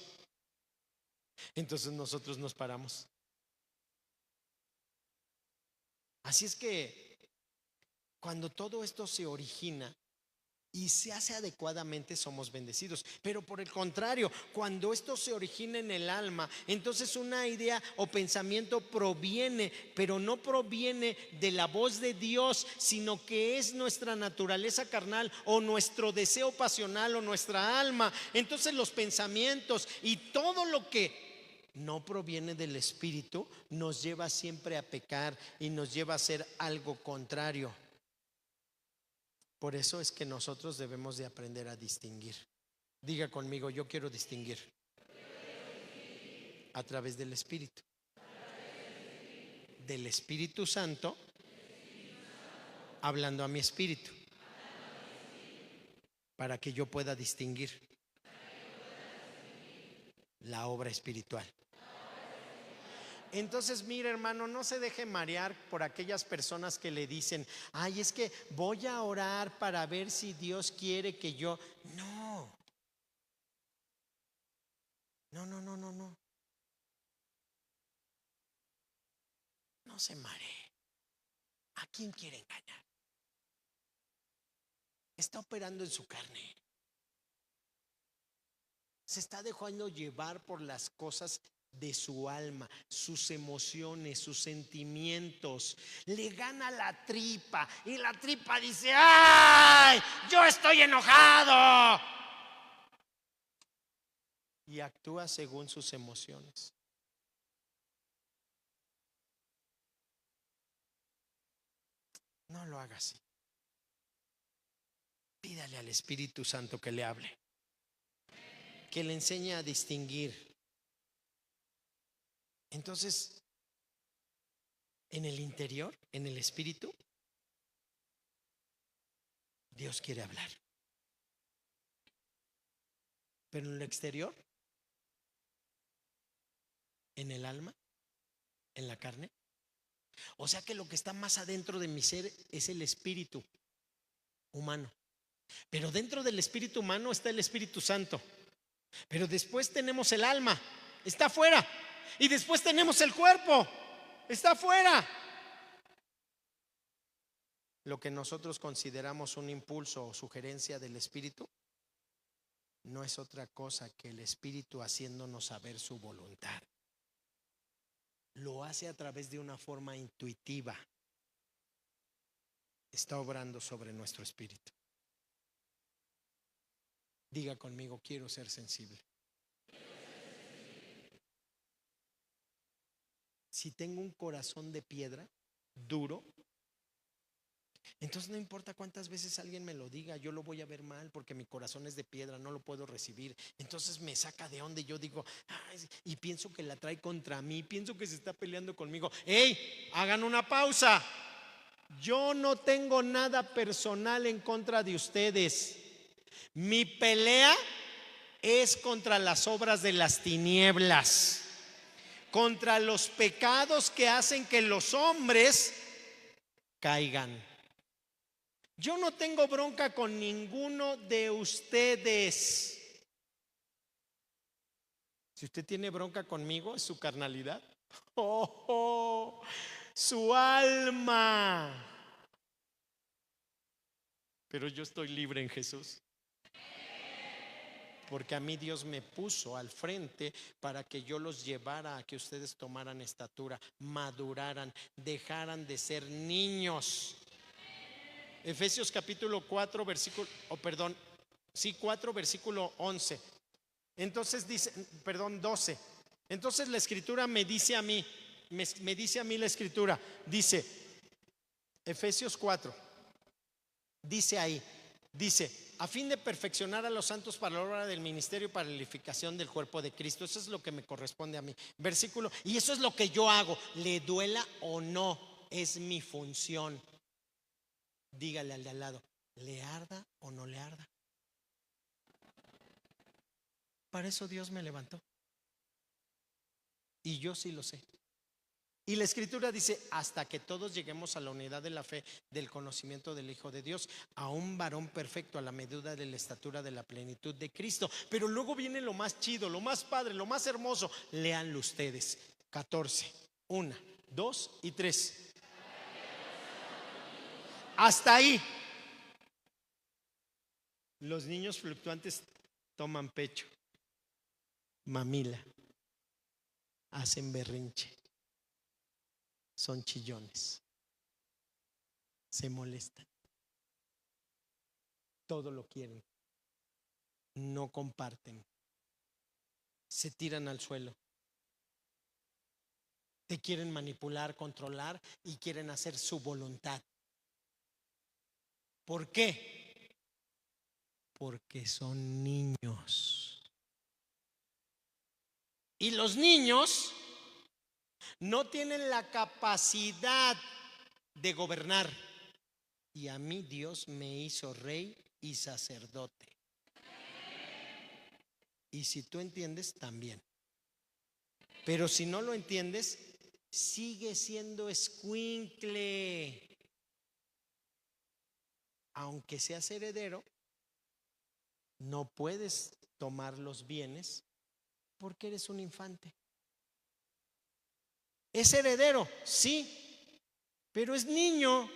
Entonces nosotros nos paramos. Así es que cuando todo esto se origina y se hace adecuadamente, somos bendecidos. Pero por el contrario, cuando esto se origina en el alma, entonces una idea o pensamiento proviene, pero no proviene de la voz de Dios, sino que es nuestra naturaleza carnal o nuestro deseo pasional o nuestra alma. Entonces los pensamientos y todo lo que no proviene del Espíritu nos lleva siempre a pecar y nos lleva a hacer algo contrario. Por eso es que nosotros debemos de aprender a distinguir. Diga conmigo, yo quiero distinguir a través del Espíritu. Del Espíritu Santo hablando a mi espíritu para que yo pueda distinguir la obra espiritual. Entonces, mire, hermano, no se deje marear por aquellas personas que le dicen, ay, es que voy a orar para ver si Dios quiere que yo. No, no. No se maree. ¿A quién quiere engañar? Está operando en su carne. Se está dejando llevar por las cosas de su alma, sus emociones, sus sentimientos. Le gana la tripa y la tripa dice, ¡ay! Yo estoy enojado. Y actúa según sus emociones. No lo haga así. Pídale al Espíritu Santo que le hable, que le enseñe a distinguir. Entonces, en el interior, en el espíritu, Dios quiere hablar. Pero en el exterior, en el alma, en la carne, O sea que lo que está más adentro de mi ser es el espíritu humano. Pero dentro del espíritu humano está el Espíritu Santo. Pero después tenemos el alma, está afuera. Y después tenemos el cuerpo, está afuera. Lo que nosotros consideramos un impulso o sugerencia del espíritu no es otra cosa que el espíritu haciéndonos saber su voluntad. Lo hace a través de una forma intuitiva. Está obrando sobre nuestro espíritu. Diga conmigo, quiero ser sensible. Si tengo un corazón de piedra, duro, entonces no importa cuántas veces alguien me lo diga, yo lo voy a ver mal porque mi corazón es de piedra, no lo puedo recibir. Entonces me saca de onda y yo digo, ay, y pienso que la trae contra mí, pienso que se está peleando conmigo. ¡Ey! Hagan una pausa. Yo no tengo nada personal en contra de ustedes. Mi pelea es contra las obras de las tinieblas, contra los pecados que hacen que los hombres caigan. Yo no tengo bronca con ninguno de ustedes. Si usted tiene bronca conmigo, es su carnalidad. Oh, su alma. Pero yo estoy libre en Jesús. Porque a mí Dios me puso al frente para que yo los llevara a que ustedes tomaran estatura, maduraran, dejaran de ser niños. Efesios capítulo 4 versículo, 4 versículo 11. Entonces dice, 12. Entonces la escritura me dice a mí, me dice a mí la escritura, dice, Efesios 4, dice ahí, dice, a fin de perfeccionar a los santos para la obra del ministerio y para la edificación del cuerpo de Cristo. Eso es lo que me corresponde a mí. Versículo, y eso es lo que yo hago, le duela o no, es mi función. Dígale al de al lado, ¿le arda o no le arda? Para eso Dios me levantó. Y yo sí lo sé. Y la escritura dice, hasta que todos lleguemos a la unidad de la fe, del conocimiento del Hijo de Dios, a un varón perfecto, a la medida de la estatura de la plenitud de Cristo. Pero luego viene lo más chido, lo más padre, lo más hermoso. Léanlo ustedes. 14, 1, 2 y 3. Hasta ahí. Los niños fluctuantes toman pecho, mamila, hacen berrinche, son chillones, se molestan, todo lo quieren, no comparten, se tiran al suelo, te quieren manipular, controlar y quieren hacer su voluntad. ¿Por qué? Porque son niños. Y los niños no tienen la capacidad de gobernar. Y a mí Dios me hizo rey y sacerdote. Y si tú entiendes, también. Pero si no lo entiendes, sigue siendo escuincle. Aunque seas heredero, no puedes tomar los bienes porque eres un infante. ¿Es heredero? Sí, pero es niño.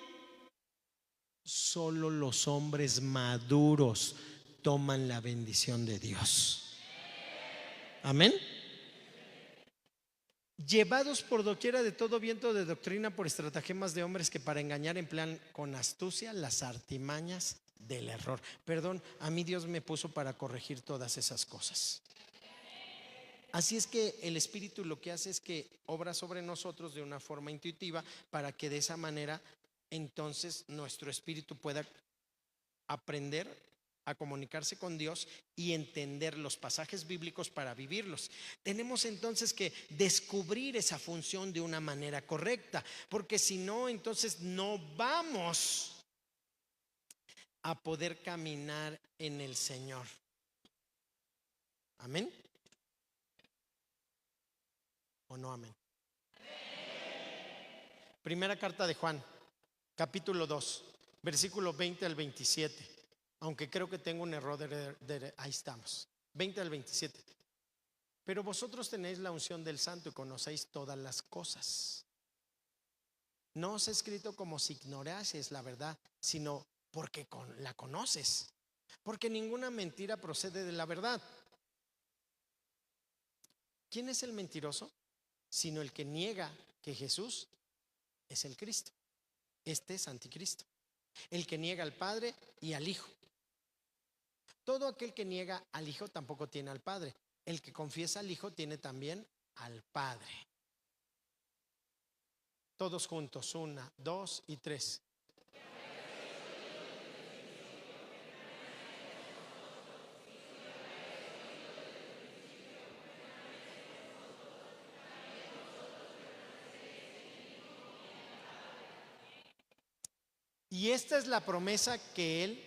Solo los hombres maduros toman la bendición de Dios. Amén. Llevados por doquiera de todo viento de doctrina por estratagemas de hombres que para engañar emplean con astucia las artimañas del error. Perdón, a mí Dios me puso para corregir todas esas cosas. Así es que el Espíritu lo que hace es que obra sobre nosotros de una forma intuitiva para que de esa manera entonces nuestro espíritu pueda aprender a comunicarse con Dios y entender los pasajes bíblicos para vivirlos. Tenemos entonces que descubrir esa función de una manera correcta, porque si no, entonces no vamos a poder caminar en el Señor. Amén. ¿O no amén? Primera carta de Juan, capítulo 2, versículo 20 al 27. Aunque creo que tengo un error ahí estamos, 20 al 27. Pero vosotros tenéis la unción del Santo y conocéis todas las cosas. No os he escrito como si ignorases la verdad, sino porque la conoces. Porque ninguna mentira procede de la verdad. ¿Quién es el mentiroso? Sino el que niega que Jesús es el Cristo. Este es anticristo, el que niega al Padre y al Hijo. Todo aquel que niega al Hijo tampoco tiene al Padre. El que confiesa al Hijo tiene también al Padre. Todos juntos, 1, 2 y 3. Y esta es la promesa que Él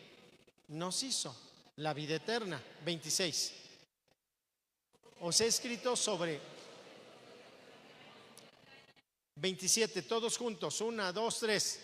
nos hizo, la vida eterna. 26. Os he escrito sobre 27, todos juntos, 1, 2, 3.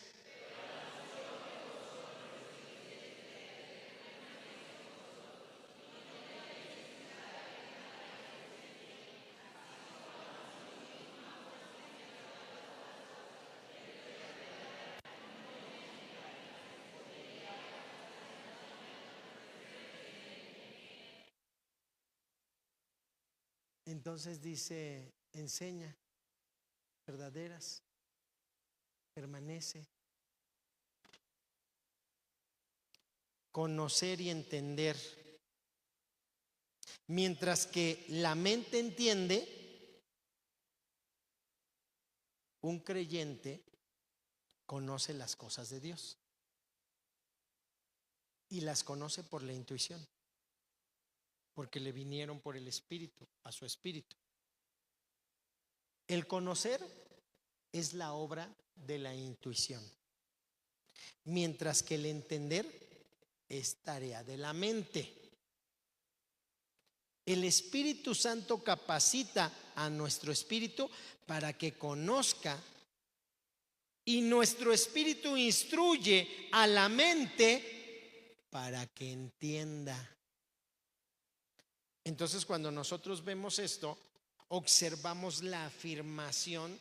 Entonces dice, enseña, verdaderas, permanece, conocer y entender. Mientras que la mente entiende, un creyente conoce las cosas de Dios y las conoce por la intuición, porque le vinieron por el Espíritu, a su espíritu. El conocer es la obra de la intuición, mientras que el entender es tarea de la mente. El Espíritu Santo capacita a nuestro espíritu para que conozca, y nuestro espíritu instruye a la mente para que entienda. Entonces, cuando nosotros vemos esto, observamos la afirmación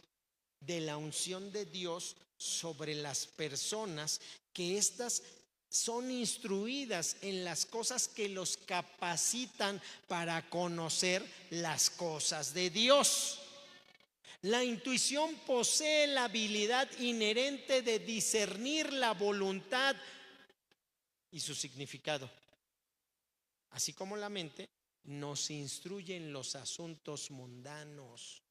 de la unción de Dios sobre las personas, que éstas son instruidas en las cosas que los capacitan para conocer las cosas de Dios. La intuición posee la habilidad inherente de discernir la voluntad y su significado, así como la mente nos instruye en los asuntos mundanos.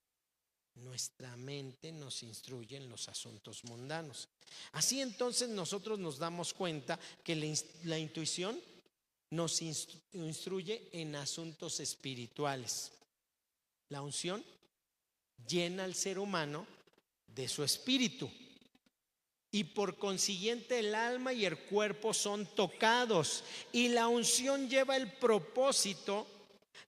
Nuestra mente nos instruye en los asuntos mundanos. Así entonces nosotros nos damos cuenta que la intuición nos instruye en asuntos espirituales. La unción llena al ser humano de su espíritu, y por consiguiente el alma y el cuerpo son tocados, y la unción lleva el propósito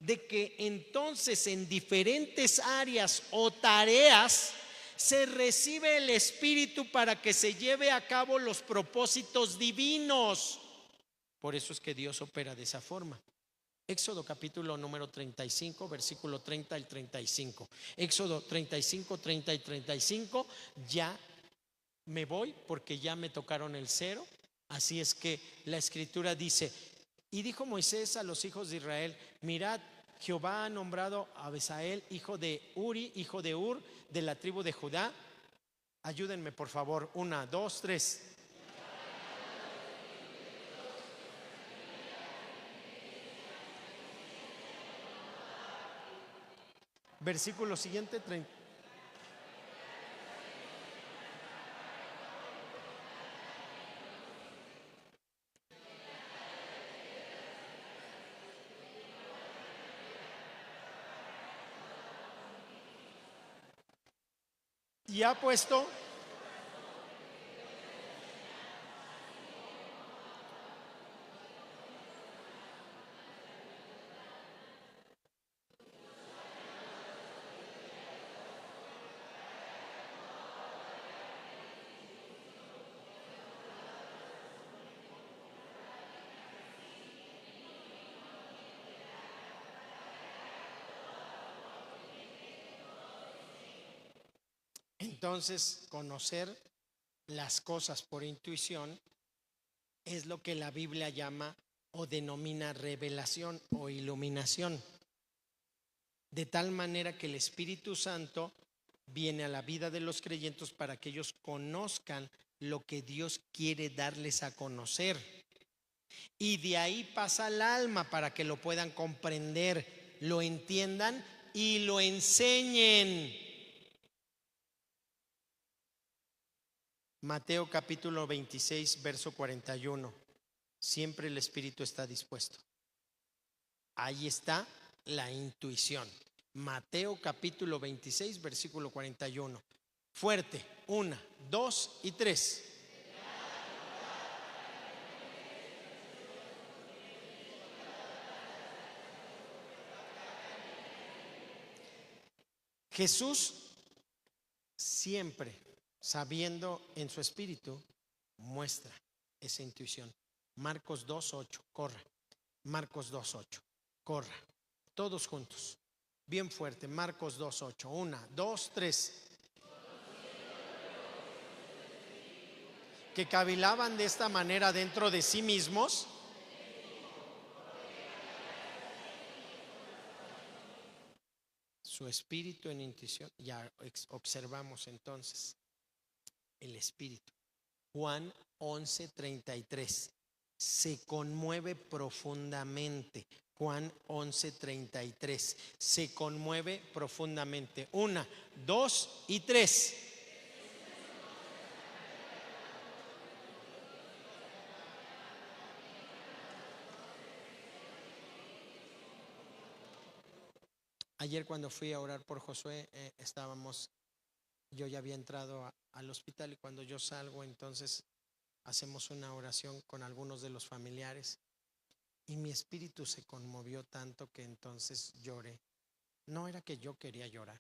de que entonces en diferentes áreas o tareas se recibe el Espíritu para que se lleve a cabo los propósitos divinos. Por eso es que Dios opera de esa forma. Éxodo capítulo número 35, versículo 30 al 35. Éxodo 35, 30 y 35. Ya me voy porque ya me tocaron el cero. Así es que la escritura dice: y dijo Moisés a los hijos de Israel: mirad, Jehová ha nombrado a Besael, hijo de Uri, hijo de Ur, de la tribu de Judá. Ayúdenme por favor, 1, 2, 3. Versículo siguiente, 30. Y ha puesto Entonces, conocer las cosas por intuición es lo que la Biblia llama o denomina revelación o iluminación. De tal manera que el Espíritu Santo viene a la vida de los creyentes para que ellos conozcan lo que Dios quiere darles a conocer. Y de ahí pasa al alma para que lo puedan comprender, lo entiendan y lo enseñen. Mateo capítulo 26, verso 41. Siempre el Espíritu está dispuesto. Ahí está la intuición. Mateo capítulo 26, versículo 41. Fuerte, 1, 2 y 3. Jesús siempre, sabiendo en su espíritu, muestra esa intuición. Marcos 2:8, corra. Marcos 2:8, corra. Todos juntos, bien fuerte. Marcos 2:8, 1, 2, 3. Que cavilaban de esta manera dentro de sí mismos. Su espíritu en intuición. Ya observamos entonces el espíritu. Juan 11:33. Se conmueve profundamente. Juan 11:33. Se conmueve profundamente. 1, 2 y 3. Ayer cuando fui a orar por Josué, yo ya había entrado al hospital, y cuando yo salgo, entonces hacemos una oración con algunos de los familiares, y mi espíritu se conmovió tanto que entonces lloré. No era que yo quería llorar.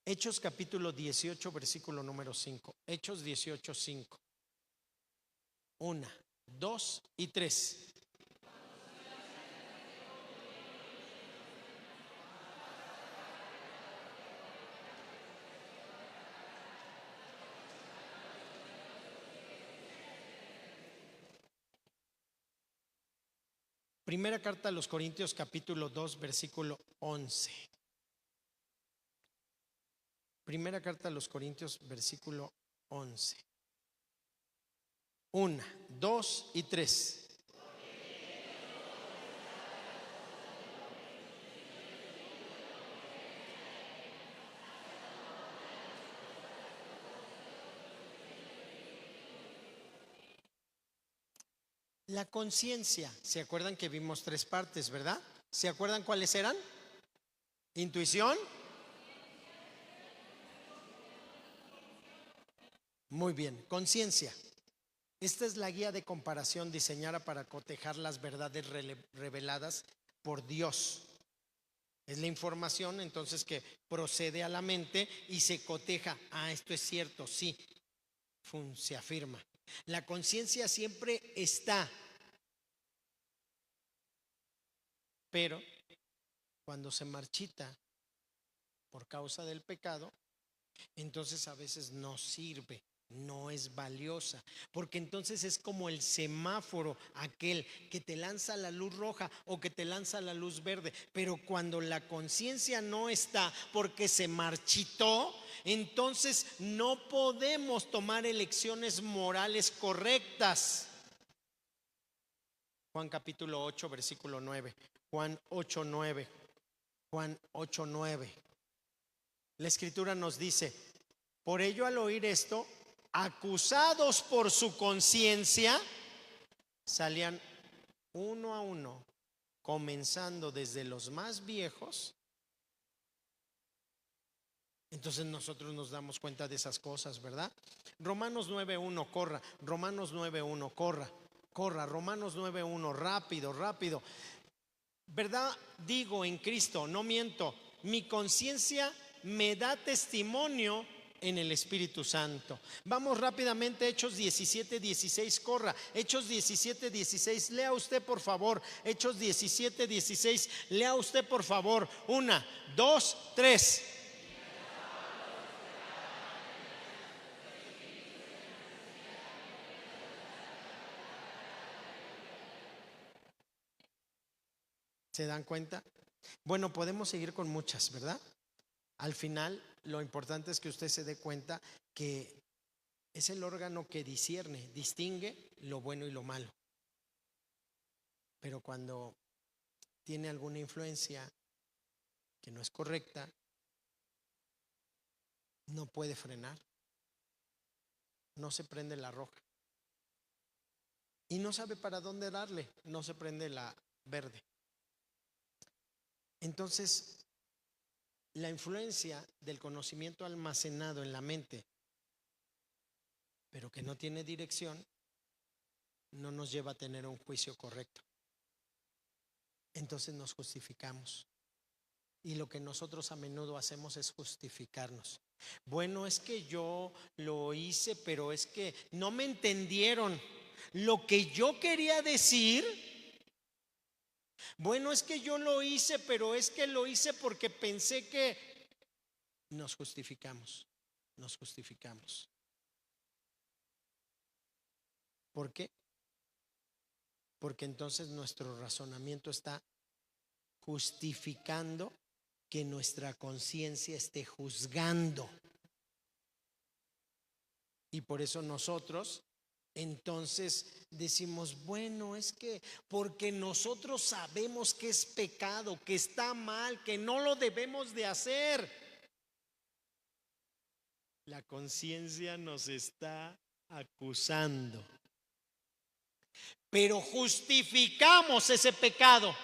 Hechos capítulo 18, versículo número 5. Hechos 18:5. 1, 2 y 3. Primera carta a los Corintios capítulo 2, versículo 11. Primera carta a los Corintios, versículo 11. 1, 2 y 3. La conciencia, ¿se acuerdan que vimos 3 partes, verdad? ¿Se acuerdan cuáles eran? Intuición. Muy bien, conciencia. Esta es la guía de comparación diseñada para cotejar las verdades reveladas por Dios. Es la información entonces que procede a la mente y se coteja. Esto es cierto, sí, se afirma. La conciencia siempre está, pero cuando se marchita por causa del pecado, entonces a veces no sirve, no es valiosa, porque entonces es como el semáforo, aquel que te lanza la luz roja o que te lanza la luz verde. Pero cuando la conciencia no está porque se marchitó, entonces no podemos tomar elecciones morales correctas. Juan capítulo 8, versículo 9. Juan 8:9. Juan 8:9. La escritura nos dice: por ello, al oír esto, acusados por su conciencia, salían uno a uno, comenzando desde los más viejos. Entonces nosotros nos damos cuenta de esas cosas, ¿verdad? Romanos 9:1, corra. Romanos 9:1, corra. Corra. Romanos 9:1, rápido, rápido. ¿Verdad? Digo en Cristo, no miento. Mi conciencia me da testimonio en el Espíritu Santo. Vamos rápidamente, Hechos 17:16, corra. Hechos 17:16, lea usted por favor. Hechos 17:16, lea usted por favor. 1, 2, 3. ¿Se dan cuenta? Bueno, podemos seguir con muchas, ¿verdad? Al final, lo importante es que usted se dé cuenta que es el órgano que discierne, distingue lo bueno y lo malo. Pero cuando tiene alguna influencia que no es correcta, no puede frenar, no se prende la roja y no sabe para dónde darle, no se prende la verde. Entonces, la influencia del conocimiento almacenado en la mente, pero que no tiene dirección, no nos lleva a tener un juicio correcto. Entonces nos justificamos. Y lo que nosotros a menudo hacemos es justificarnos. Bueno, es que yo lo hice, pero es que no me entendieron lo que yo quería decir. Bueno, es que yo lo hice, pero es que lo hice porque pensé que... Nos justificamos, nos justificamos. ¿Por qué? Porque entonces nuestro razonamiento está justificando que nuestra conciencia esté juzgando. Y por eso nosotros entonces decimos, bueno, es que porque nosotros sabemos que es pecado, que está mal, que no lo debemos de hacer. La conciencia nos está acusando, pero justificamos ese pecado.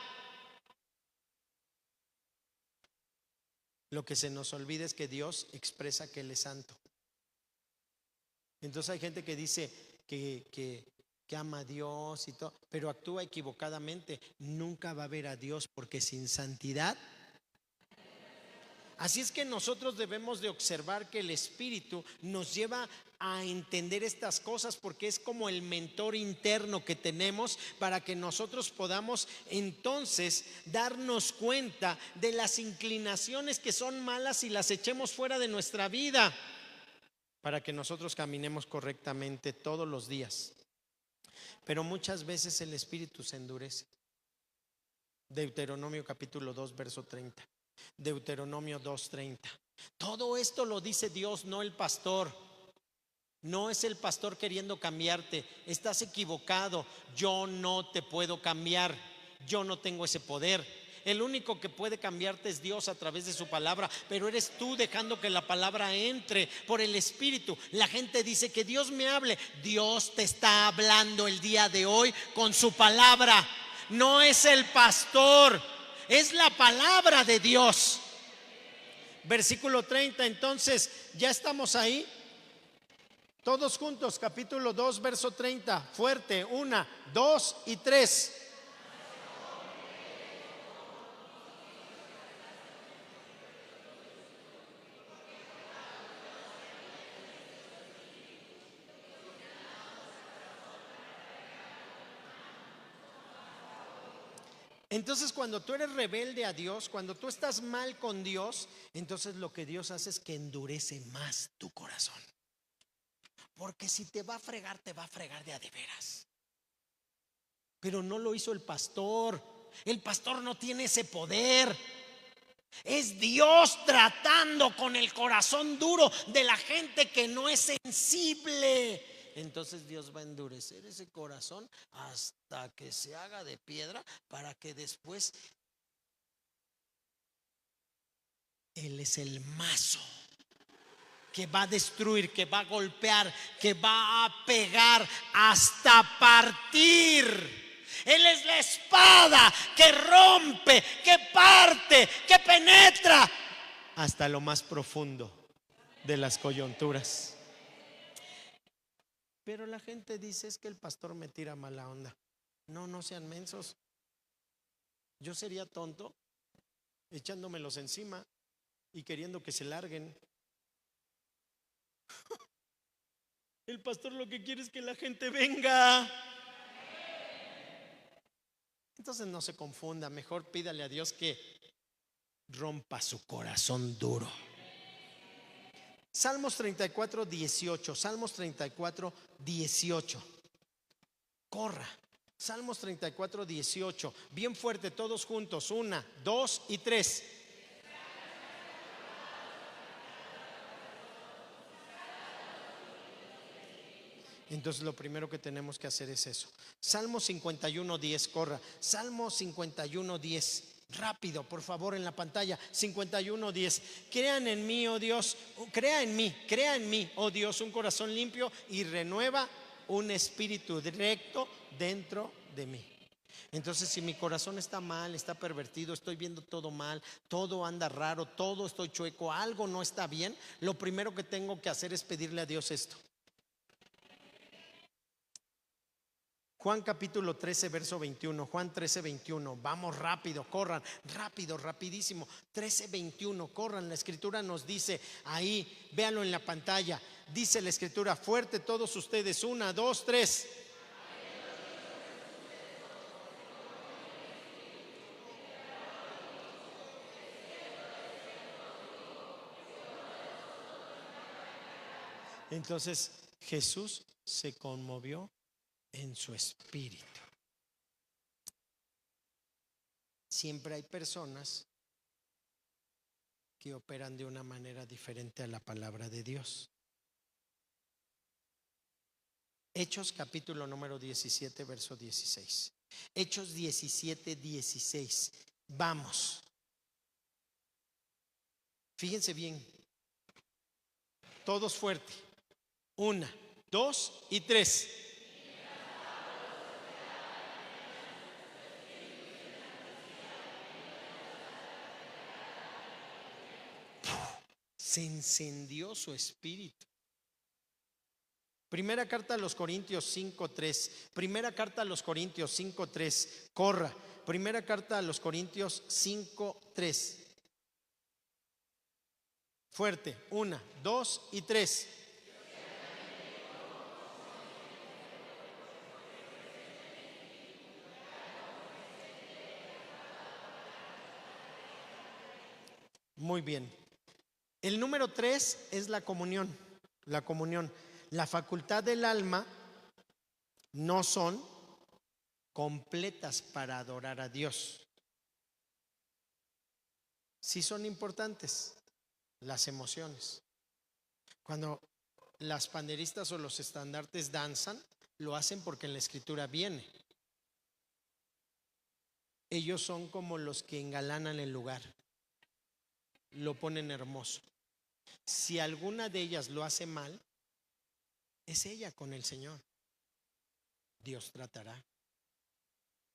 Lo que se nos olvida es que Dios expresa que Él es santo. Entonces hay gente que dice que ama a Dios y todo, pero actúa equivocadamente. Nunca va a ver a Dios, porque sin santidad. Así es que nosotros debemos de observar que el Espíritu nos lleva a entender estas cosas, porque es como el mentor interno que tenemos para que nosotros podamos entonces darnos cuenta de las inclinaciones que son malas y las echemos fuera de nuestra vida, para que nosotros caminemos correctamente todos los días. Pero muchas veces el Espíritu se endurece. Deuteronomio capítulo 2 verso 30. Deuteronomio 2:30. Todo esto lo dice Dios, no el pastor. No es el pastor queriendo cambiarte. Estás equivocado. Yo no te puedo cambiar. Yo no tengo ese poder. El único que puede cambiarte es Dios a través de su palabra, pero eres tú dejando que la palabra entre por el Espíritu. La gente dice que Dios me hable. Dios te está hablando el día de hoy con su palabra. No es el pastor, es la palabra de Dios. Versículo 30, entonces ya estamos ahí. Todos juntos, capítulo 2, verso 30. Fuerte, 1, 2 y 3. Entonces, cuando tú eres rebelde a Dios, cuando tú estás mal con Dios, entonces lo que Dios hace es que endurece más tu corazón. Porque si te va a fregar, te va a fregar de a de veras. Pero no lo hizo el pastor. El pastor no tiene ese poder. Es Dios tratando con el corazón duro de la gente que no es sensible. Entonces Dios va a endurecer ese corazón hasta que se haga de piedra, para que después Él es el mazo que va a destruir, que va a golpear, que va a pegar hasta partir. Él es la espada que rompe, que parte, que penetra hasta lo más profundo de las coyunturas. Pero la gente dice, es que el pastor me tira mala onda. No, no sean mensos. Yo sería tonto echándomelos encima y queriendo que se larguen. El pastor lo que quiere es que la gente venga. Entonces no se confunda, mejor pídale a Dios que rompa su corazón duro. Salmos 34, 18. Salmos 34, 18. Corra. Salmos 34, 18. Bien fuerte, todos juntos. 1, 2 y 3. Entonces lo primero que tenemos que hacer es eso. Salmo 51, 10, corra. Salmo 51, 10. Rápido, por favor, en la pantalla. 51, 10. Crean en mí, oh Dios. Crea en mí, oh Dios, un corazón limpio y renueva un espíritu recto dentro de mí. Entonces, si mi corazón está mal, está pervertido, estoy viendo todo mal, todo anda raro, todo estoy chueco, algo no está bien, lo primero que tengo que hacer es pedirle a Dios esto. Juan capítulo 13, verso 21. Juan 13, 21. Vamos rápido, corran, rápido, rapidísimo. 13, 21, corran. La escritura nos dice ahí, véanlo en la pantalla. Dice la escritura, fuerte todos ustedes. 1, 2, 3. Entonces Jesús se conmovió en su espíritu. Siempre hay personas que operan de una manera diferente a la palabra de Dios. Hechos capítulo número 17, verso 16. Hechos 17, 16. Vamos. Fíjense bien. Todos fuerte. 1, 2 y 3. Se encendió su espíritu. Primera carta a los Corintios 5:3. Primera carta a los Corintios 5:3. Corra. Primera carta a los Corintios 5:3. Fuerte. 1, 2 y 3. Muy bien. El número 3 es la comunión. La comunión. La facultad del alma no son completas para adorar a Dios. Sí son importantes las emociones. Cuando las panderistas o los estandartes danzan, lo hacen porque en la escritura viene. Ellos son como los que engalanan el lugar, lo ponen hermoso. Si alguna de ellas lo hace mal, es ella con el Señor. Dios tratará.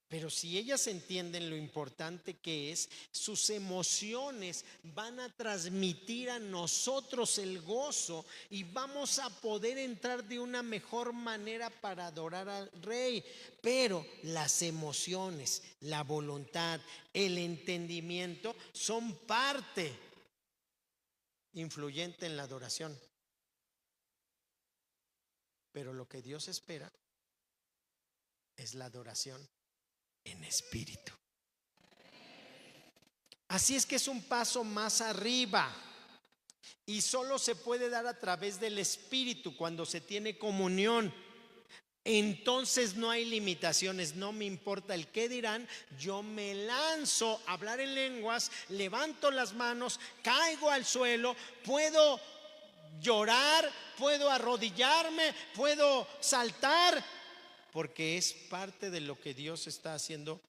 Pero si ellas entienden lo importante que es, sus emociones van a transmitir a nosotros el gozo y vamos a poder entrar de una mejor manera para adorar al Rey. Pero las emociones, la voluntad, el entendimiento son parte influyente en la adoración. Pero lo que Dios espera es la adoración en espíritu. Así es que es un paso más arriba y solo se puede dar a través del espíritu cuando se tiene comunión. Entonces no hay limitaciones, no me importa el qué dirán, yo me lanzo a hablar en lenguas, levanto las manos, caigo al suelo, puedo llorar, puedo arrodillarme, puedo saltar, porque es parte de lo que Dios está haciendo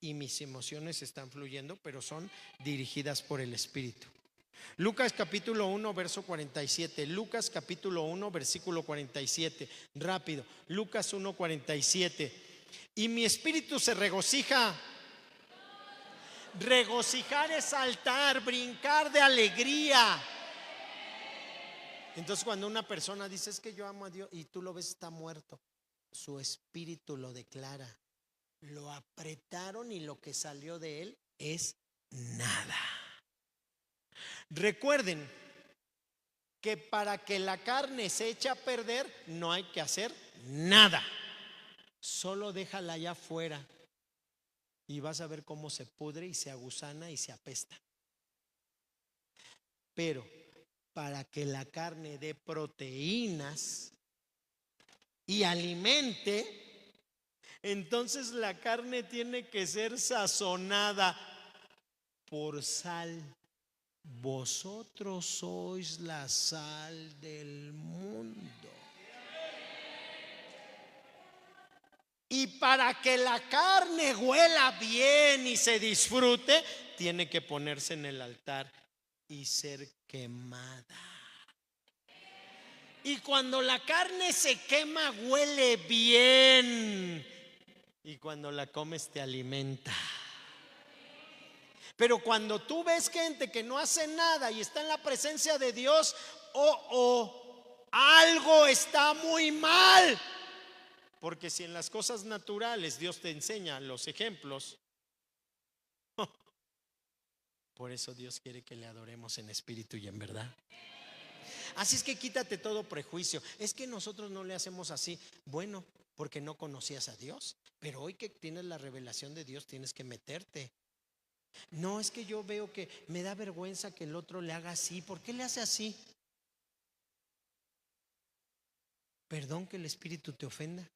y mis emociones están fluyendo, pero son dirigidas por el Espíritu. Lucas capítulo 1 verso 47. Lucas capítulo 1 versículo 47. Rápido. Lucas 1, 47. Y mi espíritu se regocija. Regocijar es saltar, brincar de alegría. Entonces cuando una persona dice es que yo amo a Dios y tú lo ves está muerto, su espíritu lo declara. Lo apretaron y lo que salió de él es nada. Recuerden, que para que la carne se eche a perder no hay que hacer nada. Solo déjala allá afuera y vas a ver cómo se pudre y se agusana y se apesta. Pero para que la carne dé proteínas y alimente, entonces la carne tiene que ser sazonada por sal. Vosotros sois la sal del mundo. Y para que la carne huela bien y se disfrute, tiene que ponerse en el altar y ser quemada. Y cuando la carne se quema, huele bien. Y cuando la comes, te alimenta. Pero cuando tú ves gente que no hace nada y está en la presencia de Dios, algo está muy mal. Porque si en las cosas naturales Dios te enseña los ejemplos, por eso Dios quiere que le adoremos en espíritu y en verdad. Así es que quítate todo prejuicio. Es que nosotros no le hacemos así. Bueno, porque no conocías a Dios. Pero hoy que tienes la revelación de Dios, tienes que meterte. No, es que yo veo que me da vergüenza que el otro le haga así. ¿Por qué le hace así? Perdón que el espíritu te ofenda.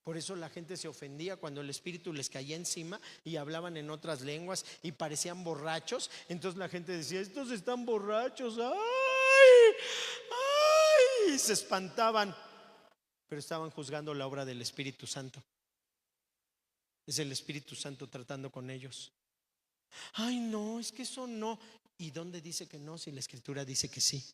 Por eso la gente se ofendía cuando el espíritu les caía encima y hablaban en otras lenguas y parecían borrachos. Entonces la gente decía: estos están borrachos. ¡Ay! ¡Ay! Y se espantaban. Pero estaban juzgando la obra del Espíritu Santo. Es el Espíritu Santo tratando con ellos. Ay, no, es que eso no. ¿Y dónde dice que no si la Escritura dice que sí?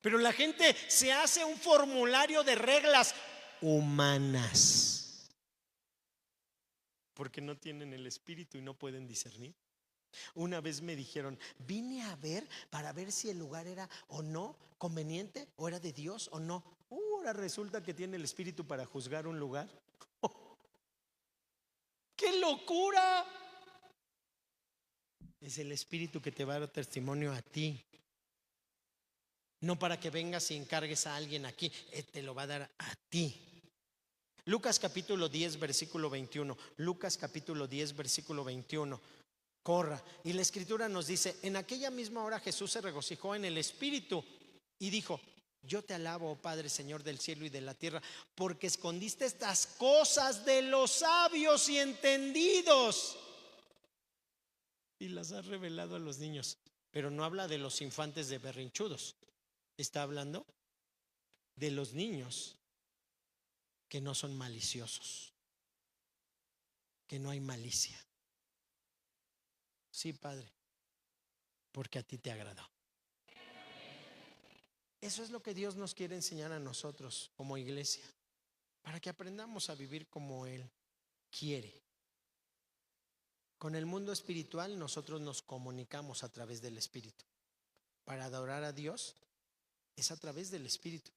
Pero la gente se hace un formulario de reglas humanas porque no tienen el Espíritu y no pueden discernir. Una vez me dijeron: vine a ver para ver si el lugar era o no conveniente, o era de Dios o no. Ahora resulta que tiene el Espíritu para juzgar un lugar. ¡Qué locura! Es el Espíritu que te va a dar testimonio a ti. No para que vengas y encargues a alguien aquí, te lo va a dar a ti. Lucas capítulo 10 versículo 21. Lucas capítulo 10 versículo 21. Corra. Y la Escritura nos dice: en aquella misma hora Jesús se regocijó en el Espíritu y dijo: yo te alabo, oh Padre, Señor del cielo y de la tierra, porque escondiste estas cosas de los sabios y entendidos y las has revelado a los niños. Pero no habla de los infantes de berrinchudos. Está hablando de los niños que no son maliciosos, que no hay malicia. Sí, Padre, porque a ti te agradó. Eso es lo que Dios nos quiere enseñar a nosotros como iglesia, para que aprendamos a vivir como Él quiere. Con el mundo espiritual nosotros nos comunicamos a través del Espíritu. Para adorar a Dios es a través del Espíritu.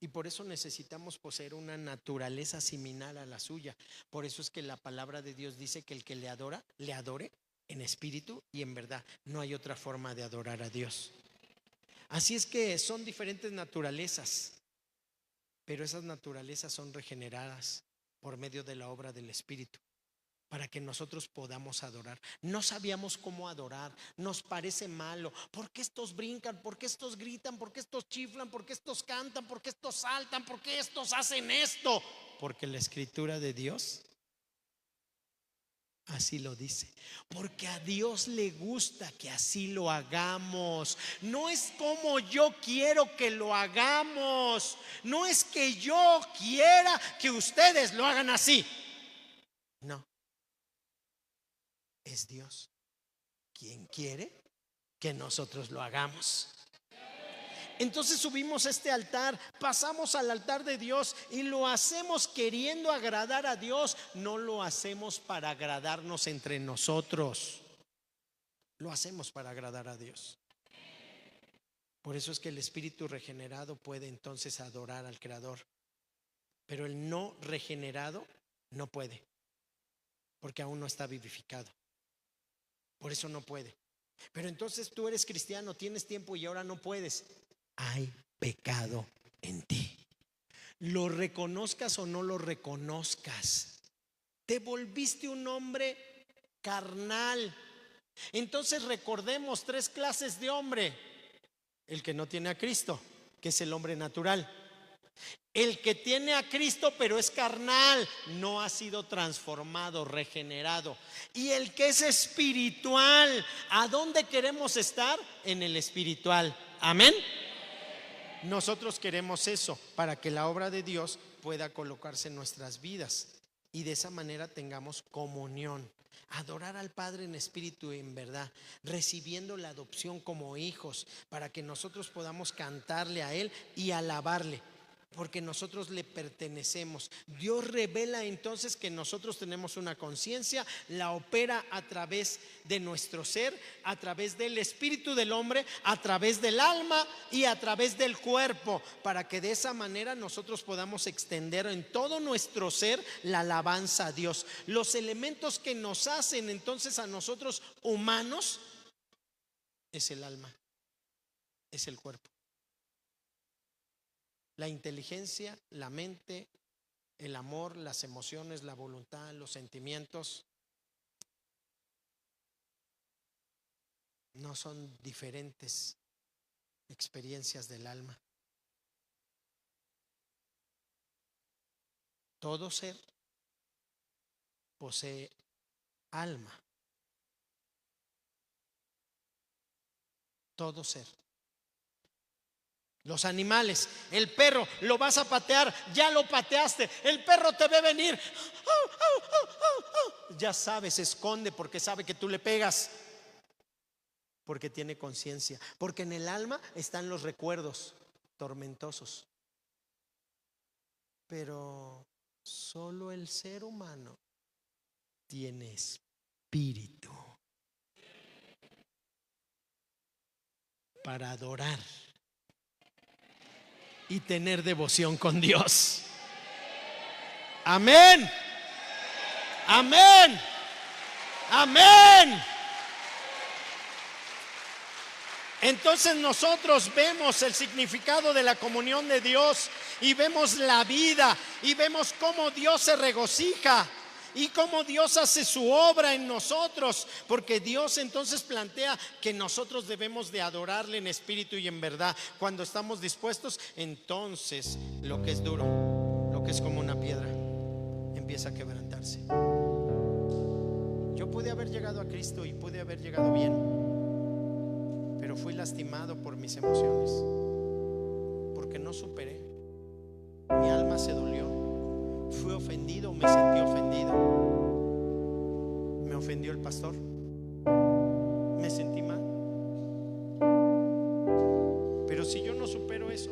Y por eso necesitamos poseer una naturaleza similar a la suya. Por eso es que la palabra de Dios dice que el que le adora, le adore en espíritu y en verdad. No hay otra forma de adorar a Dios. Así es que son diferentes naturalezas, pero esas naturalezas son regeneradas por medio de la obra del Espíritu, para que nosotros podamos adorar. No sabíamos cómo adorar, nos parece malo. ¿Por qué estos brincan? ¿Por qué estos gritan? ¿Por qué estos chiflan? ¿Por qué estos cantan? ¿Por qué estos saltan? ¿Por qué estos hacen esto? Porque la Escritura de Dios así lo dice. Porque a Dios le gusta que así lo hagamos. No es como yo quiero que lo hagamos. No es que yo quiera que ustedes lo hagan así. No. Es Dios quien quiere que nosotros lo hagamos. Entonces subimos a este altar, pasamos al altar de Dios y lo hacemos queriendo agradar a Dios. No lo hacemos para agradarnos entre nosotros, lo hacemos para agradar a Dios. Por eso es que el espíritu regenerado puede entonces adorar al Creador, pero el no regenerado no puede, porque aún no está vivificado. Por eso no puede. Pero entonces tú eres cristiano, tienes tiempo y ahora no puedes. Hay pecado en ti. Lo reconozcas o no lo reconozcas, te volviste un hombre carnal. Entonces recordemos 3 clases de hombre: el que no tiene a Cristo, que es el hombre natural; el que tiene a Cristo pero es carnal, no ha sido transformado, regenerado; y el que es espiritual. ¿A dónde queremos estar? En el espiritual. Amén. Nosotros queremos eso para que la obra de Dios pueda colocarse en nuestras vidas y de esa manera tengamos comunión. Adorar al Padre en espíritu y en verdad, recibiendo la adopción como hijos, para que nosotros podamos cantarle a Él y alabarle, porque nosotros le pertenecemos. Dios revela entonces que nosotros tenemos una conciencia, la opera a través de nuestro ser, a través del espíritu del hombre, a través del alma y a través del cuerpo, para que de esa manera nosotros podamos extender en todo nuestro ser la alabanza a Dios. Los elementos que nos hacen entonces a nosotros humanos es el alma, es el cuerpo. La inteligencia, la mente, el amor, las emociones, la voluntad, los sentimientos no son diferentes experiencias del alma. Todo ser posee alma. Todo ser. Los animales, el perro, lo vas a patear, ya lo pateaste, el perro te ve venir, ya sabe, se esconde porque sabe que tú le pegas, porque tiene conciencia, porque en el alma están los recuerdos tormentosos. Pero solo el ser humano tiene espíritu para adorar y tener devoción con Dios. Amén. Amén. Amén. Entonces nosotros vemos el significado de la comunión de Dios y vemos la vida y vemos cómo Dios se regocija y cómo Dios hace su obra en nosotros, porque Dios entonces plantea que nosotros debemos de adorarle en espíritu y en verdad. Cuando estamos dispuestos, entonces lo que es duro, lo que es como una piedra, empieza a quebrantarse. Yo pude haber llegado a Cristo y pude haber llegado bien, pero fui lastimado por mis emociones, porque no superé. Mi alma se dolió. Fui ofendido, me sentí ofendido. Me ofendió el pastor, me sentí mal. Pero si yo no supero eso,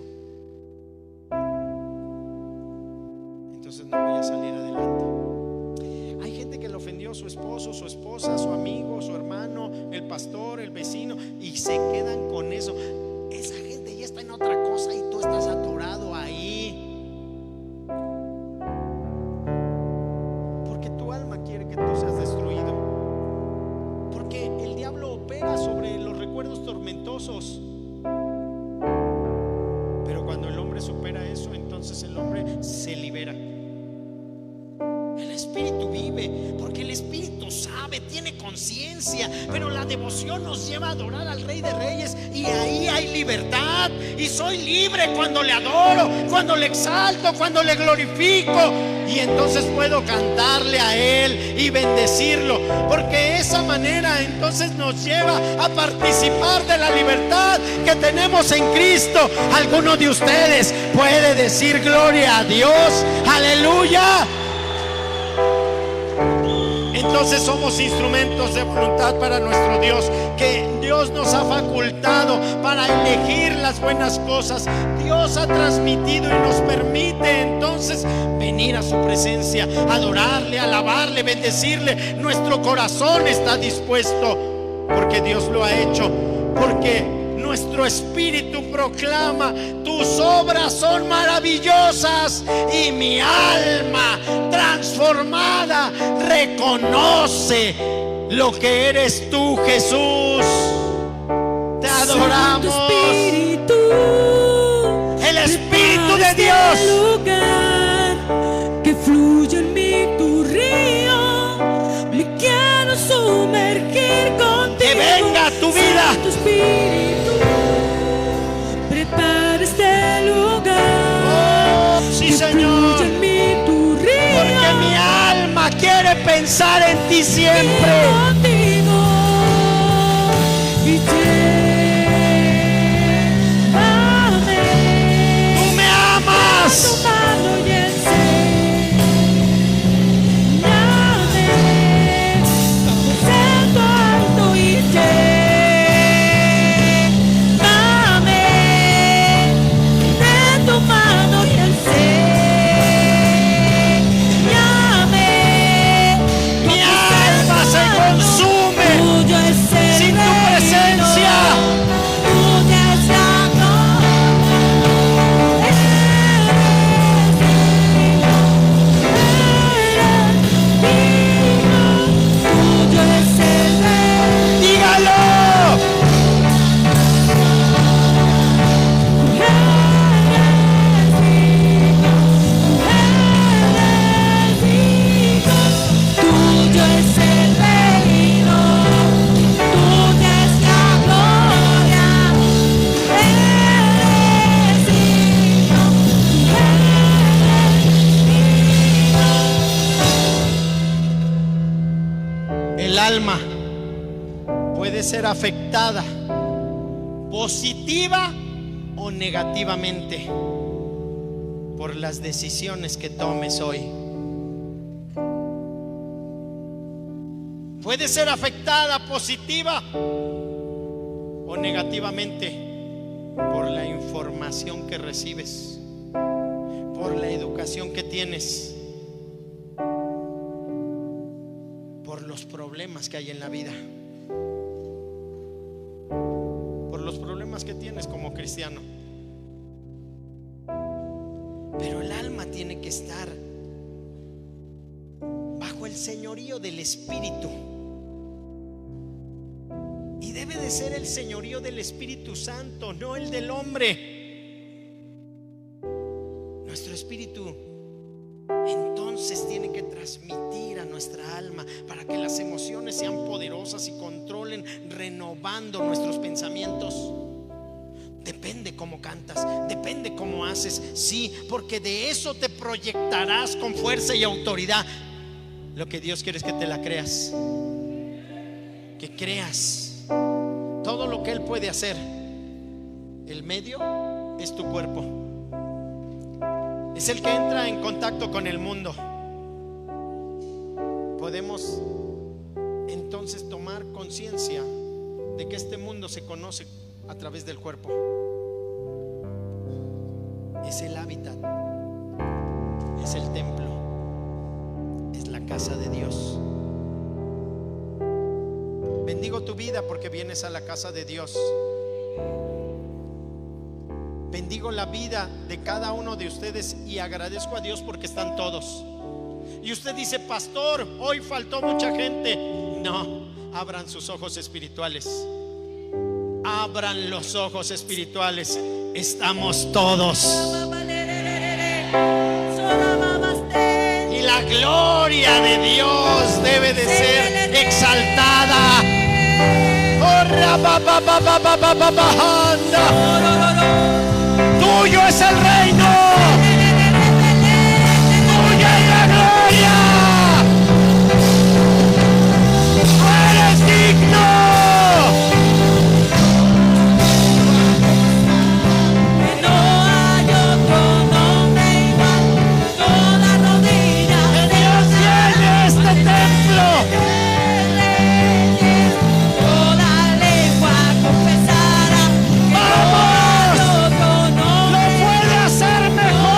entonces no voy a salir adelante. Hay gente que le ofendió a su esposo, su esposa, su amigo, su hermano, el pastor, el vecino, y se quedan con eso. Esa gente ya está en otra cosa y tú estás atorado ahí. Pero cuando el hombre supera eso, entonces el hombre se libera. El espíritu vive, porque el espíritu sabe, tiene conciencia. Pero la devoción nos lleva a adorar al Rey de Reyes, y ahí hay libertad. Y soy libre cuando le adoro, cuando le exalto, cuando le glorifico. Y entonces puedo cantarle a Él y bendecirlo, porque esa manera entonces nos lleva a participar de la libertad que tenemos en Cristo. ¿Alguno de ustedes puede decir gloria a Dios? Aleluya. Entonces somos instrumentos de voluntad para nuestro Dios, que Dios nos ha facultado para elegir las buenas cosas. Dios ha transmitido y nos permite entonces venir a su presencia, adorarle, alabarle, bendecirle. Nuestro corazón está dispuesto porque Dios lo ha hecho, porque nuestro espíritu proclama: tus obras son maravillosas, y mi alma transformada reconoce lo que eres tú, Jesús. Te adoramos. El Espíritu de Dios. Lugar, que fluya en mí tu río. Me quiero sumergir contigo. Que venga tu vida. Santo Espíritu, prepara este lugar. Oh, sí, que Señor. fluya en mí tu río. Porque mi alma quiere pensar en ti siempre. Contigo y llévame. Tú me amas. Tu mano y enséñame bajo centro alto y llévame de tu mano y enséñame. Mi alma se consume Tuyo es el sin tu reino, presencia. tuya es la tuyo es el reino. Dígalo. Tuyo es el reino, tuya es la gloria, eres digno, El alma puede ser afectada positiva o negativamente por las decisiones que tomes hoy. Puede ser afectada positiva o negativamente por la información que recibes, por la educación que tienes, por los problemas que hay en la vida, por los problemas que tienes como cristiano. Pero el alma tiene que estar bajo el señorío del Espíritu. Y debe de ser el señorío del Espíritu Santo, no el del hombre. Nuestro espíritu entonces tiene que transmitir a nuestra alma para que las emociones sean poderosas y controlen, renovando nuestros pensamientos. Depende cómo cantas, depende cómo haces, sí, porque de eso te proyectarás con fuerza y autoridad. Lo que Dios quiere es que te la creas, que creas todo lo que Él puede hacer. El medio es tu cuerpo, es el que entra en contacto con el mundo. Podemos entonces tomar conciencia de que este mundo se conoce a través del cuerpo. Es el hábitat, es el templo, es la casa de Dios. Bendigo tu vida porque vienes a la casa de Dios. Bendigo la vida de cada uno de ustedes y agradezco a Dios porque están todos. Y usted dice: pastor, hoy faltó mucha gente. No, abran sus ojos espirituales. Abran los ojos espirituales. Estamos todos. Y la gloria de Dios debe de ser exaltada. Tuyo es el reino, tuya es la gloria. Tú eres digno. No hay otro nombre igual, toda rodilla Que Dios llene este templo. toda lengua confesará. ¡Vamos! No hay otro nombre Lo puede hacer mejor.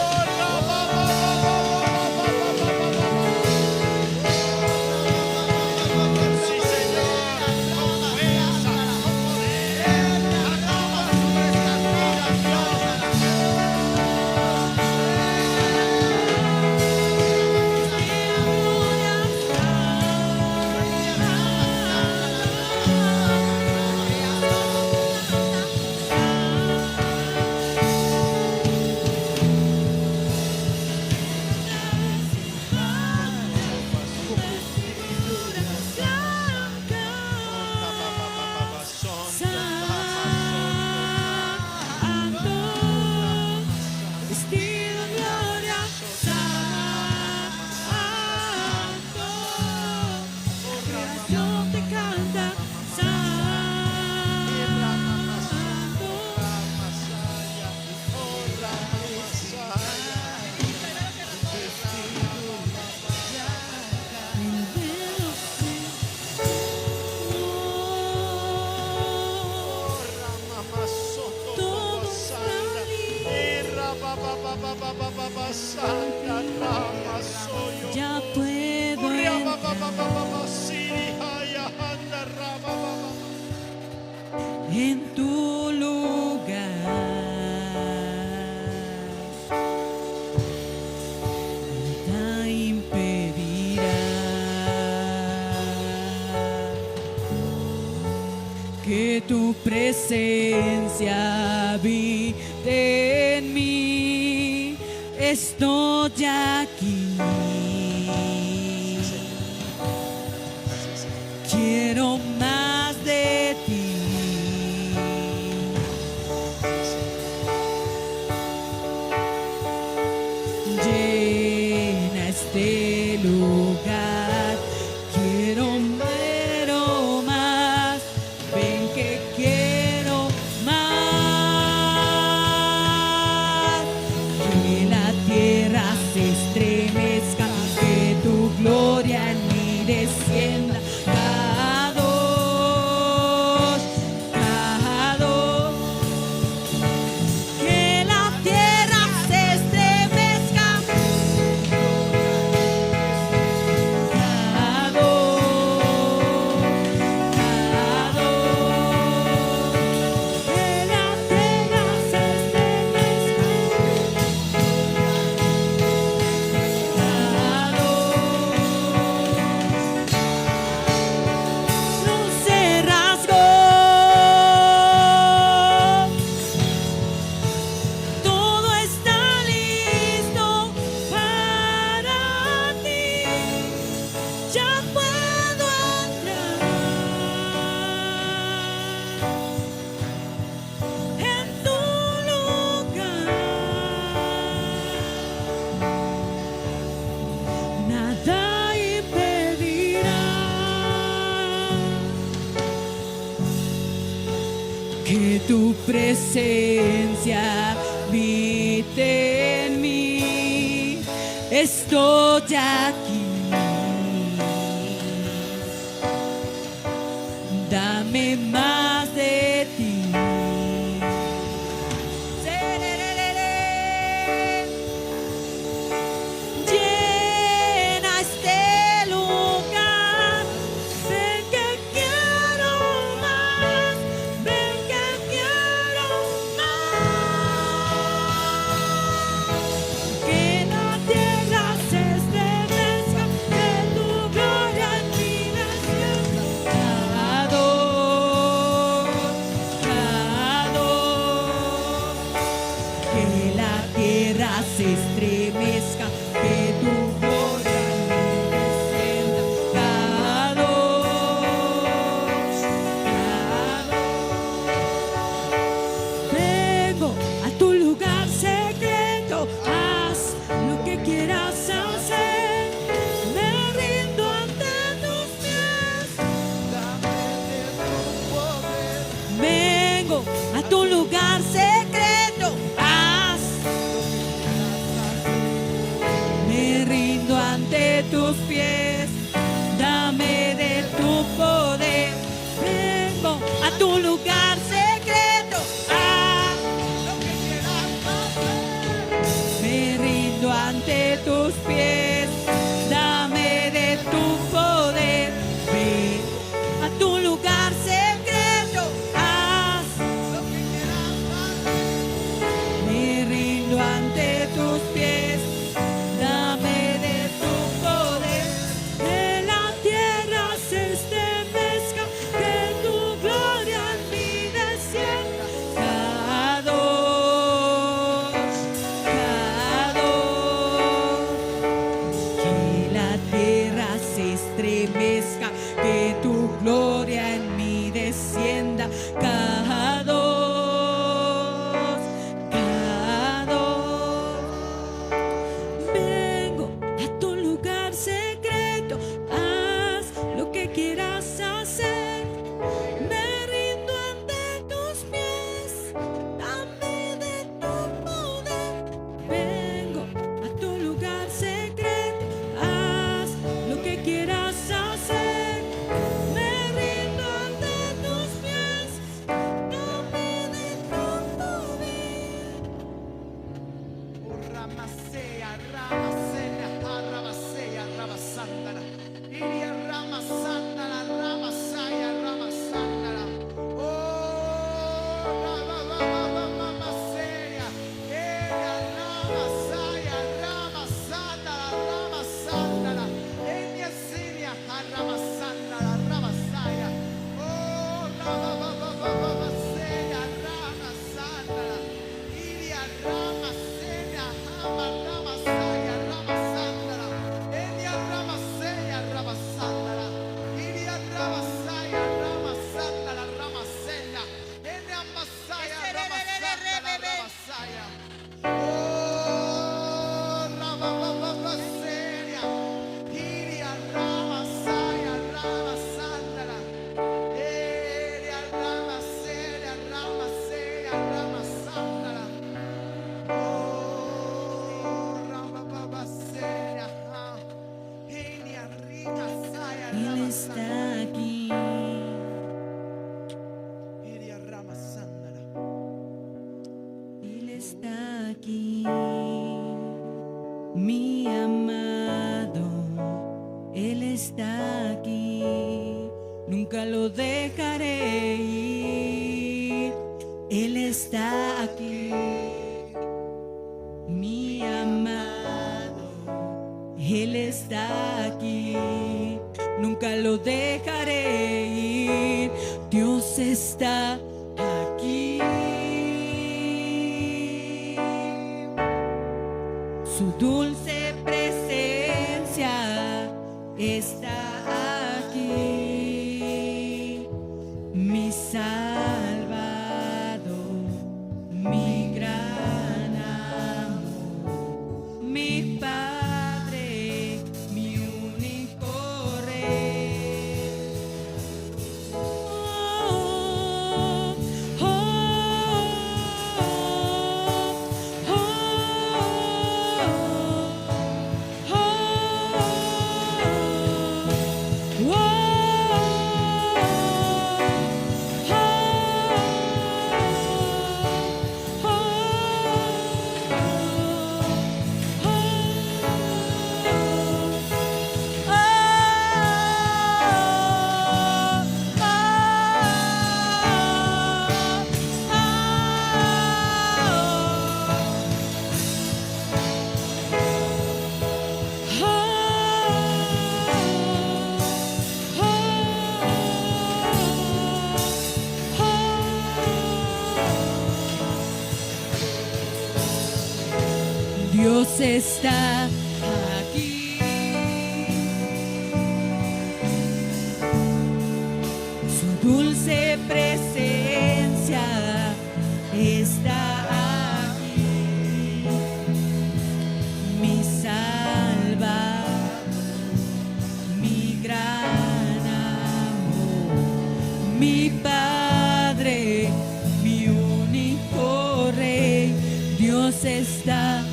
Sí, Señor, con fuerza, con poder, derrama sobre estas vidas, Dios. Vestido en gloria, santo, creación te canta, santo, todo está listo, ya puedo en tu lugar. Nada impedirá que tu presencia habite en mí. Estoy aquí. Quiero más de ti. Llena este lugar. Quiero más. Ven que quiero más. Que la tierra se estremezca. Que tu gloria en mí descienda. Cada dos. Que la tierra se estremezca. Cada dos. Que la tierra se estremezca. No se rasgó. Todo está listo para ti. Ya puedo entrar en tu lugar. Nada impedirá que tu presencia habite en mí. Estoy aquí. Dame más de ti. Llena este lugar. Ven que quiero más. Ven que quiero más. Que la tierra se estremezca. ante tus pies, dame de tu poder. Vengo a tu lugar secreto, a lo que quieras hacer. Me rindo ante tus pies, dame de tu poder. Ven a tu lugar secreto, haz lo que quieras hacer. Me rindo ante tus pies, dame de tu poder. Que la tierra se estremezca, que tu gloria en mí descienda. Que la tierra se estremezca, que tu gloria en mí descienda. Cada dos. Vengo a tu lugar secreto, haz lo que quieras hacer. Me rindo ante tus pies, dame de tu poder. Vengo a tu lugar secreto, haz lo que quieras hacer. Me rindo ante tus pies, dame de tu poder. Ramasea, ramasena, ramasea, ramasandara. Iria ramasandara, ramasaya, ramasandara. Oh, ramasea. Ella ramasaya, ramasandara, ramasandara. Ella seria, ramasandara, ramasaya. Oh, ramasea, ramasandara. Iria ramasena, ramasaya, ramasandara. Ella ramasea, ramasandara. Iria ramasaya, ramasandara, ramasena. Ella ramasaya, ramasandara, ramasaya. Oh, ramasea. Iria ramasaya, ramasandara. Ella ramasea, ramasea, ramasandara. Oh, rabababasea, Enia rica saya, Él está aquí, Iria ramasandara. Él está aquí, mi amado, Él está aquí, nunca lo dejaré ir. Él está aquí, mi amado, Él está aquí, nunca lo dejaré ir. Dios está aquí, su dulce presencia está aquí, mi salvador, mi gran amor, mi Padre, mi único Rey. Oh, oh, oh, oh, oh, oh. Dios está aquí, su dulce presencia está aquí, mi salvador, mi gran amor, mi Padre, mi único Rey. Dios está aquí.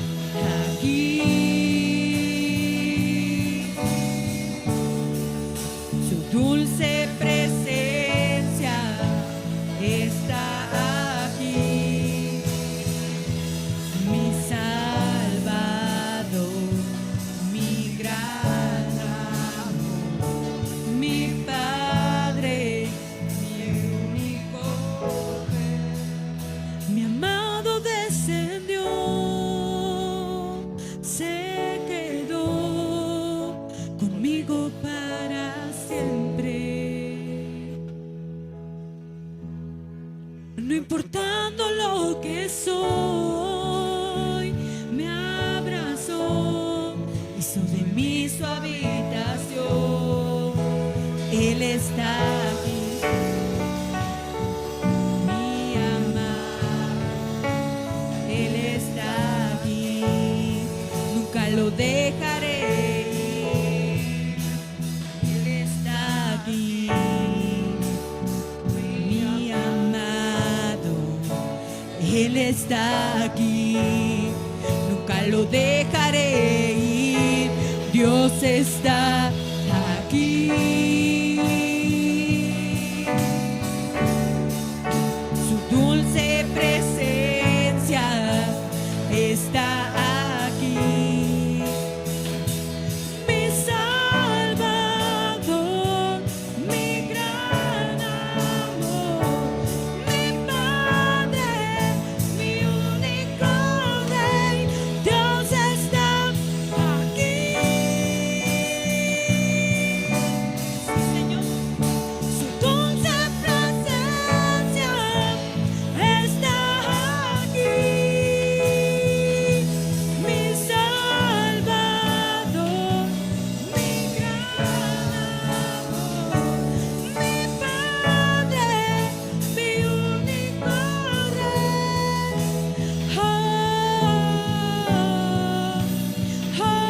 importando lo que soy, me abrazó, hizo de mí su habitación. Él está aquí, mi amado, Él está aquí, nunca lo dejaré ir. Él está aquí, mi amado, Él está aquí, nunca lo dejaré ir. Dios está aquí, su dulce presencia está aquí. Mi Salvador, mi gran amor, mi Padre, mi único Rey, Dios está aquí. Sí, Señor, su dulce presencia está aquí. Mi Salvador, mi gran amor, mi Padre, mi único Rey. Oh, oh,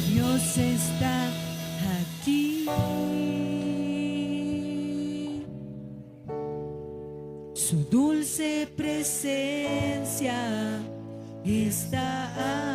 Dios está aquí, su dulce presencia está aquí.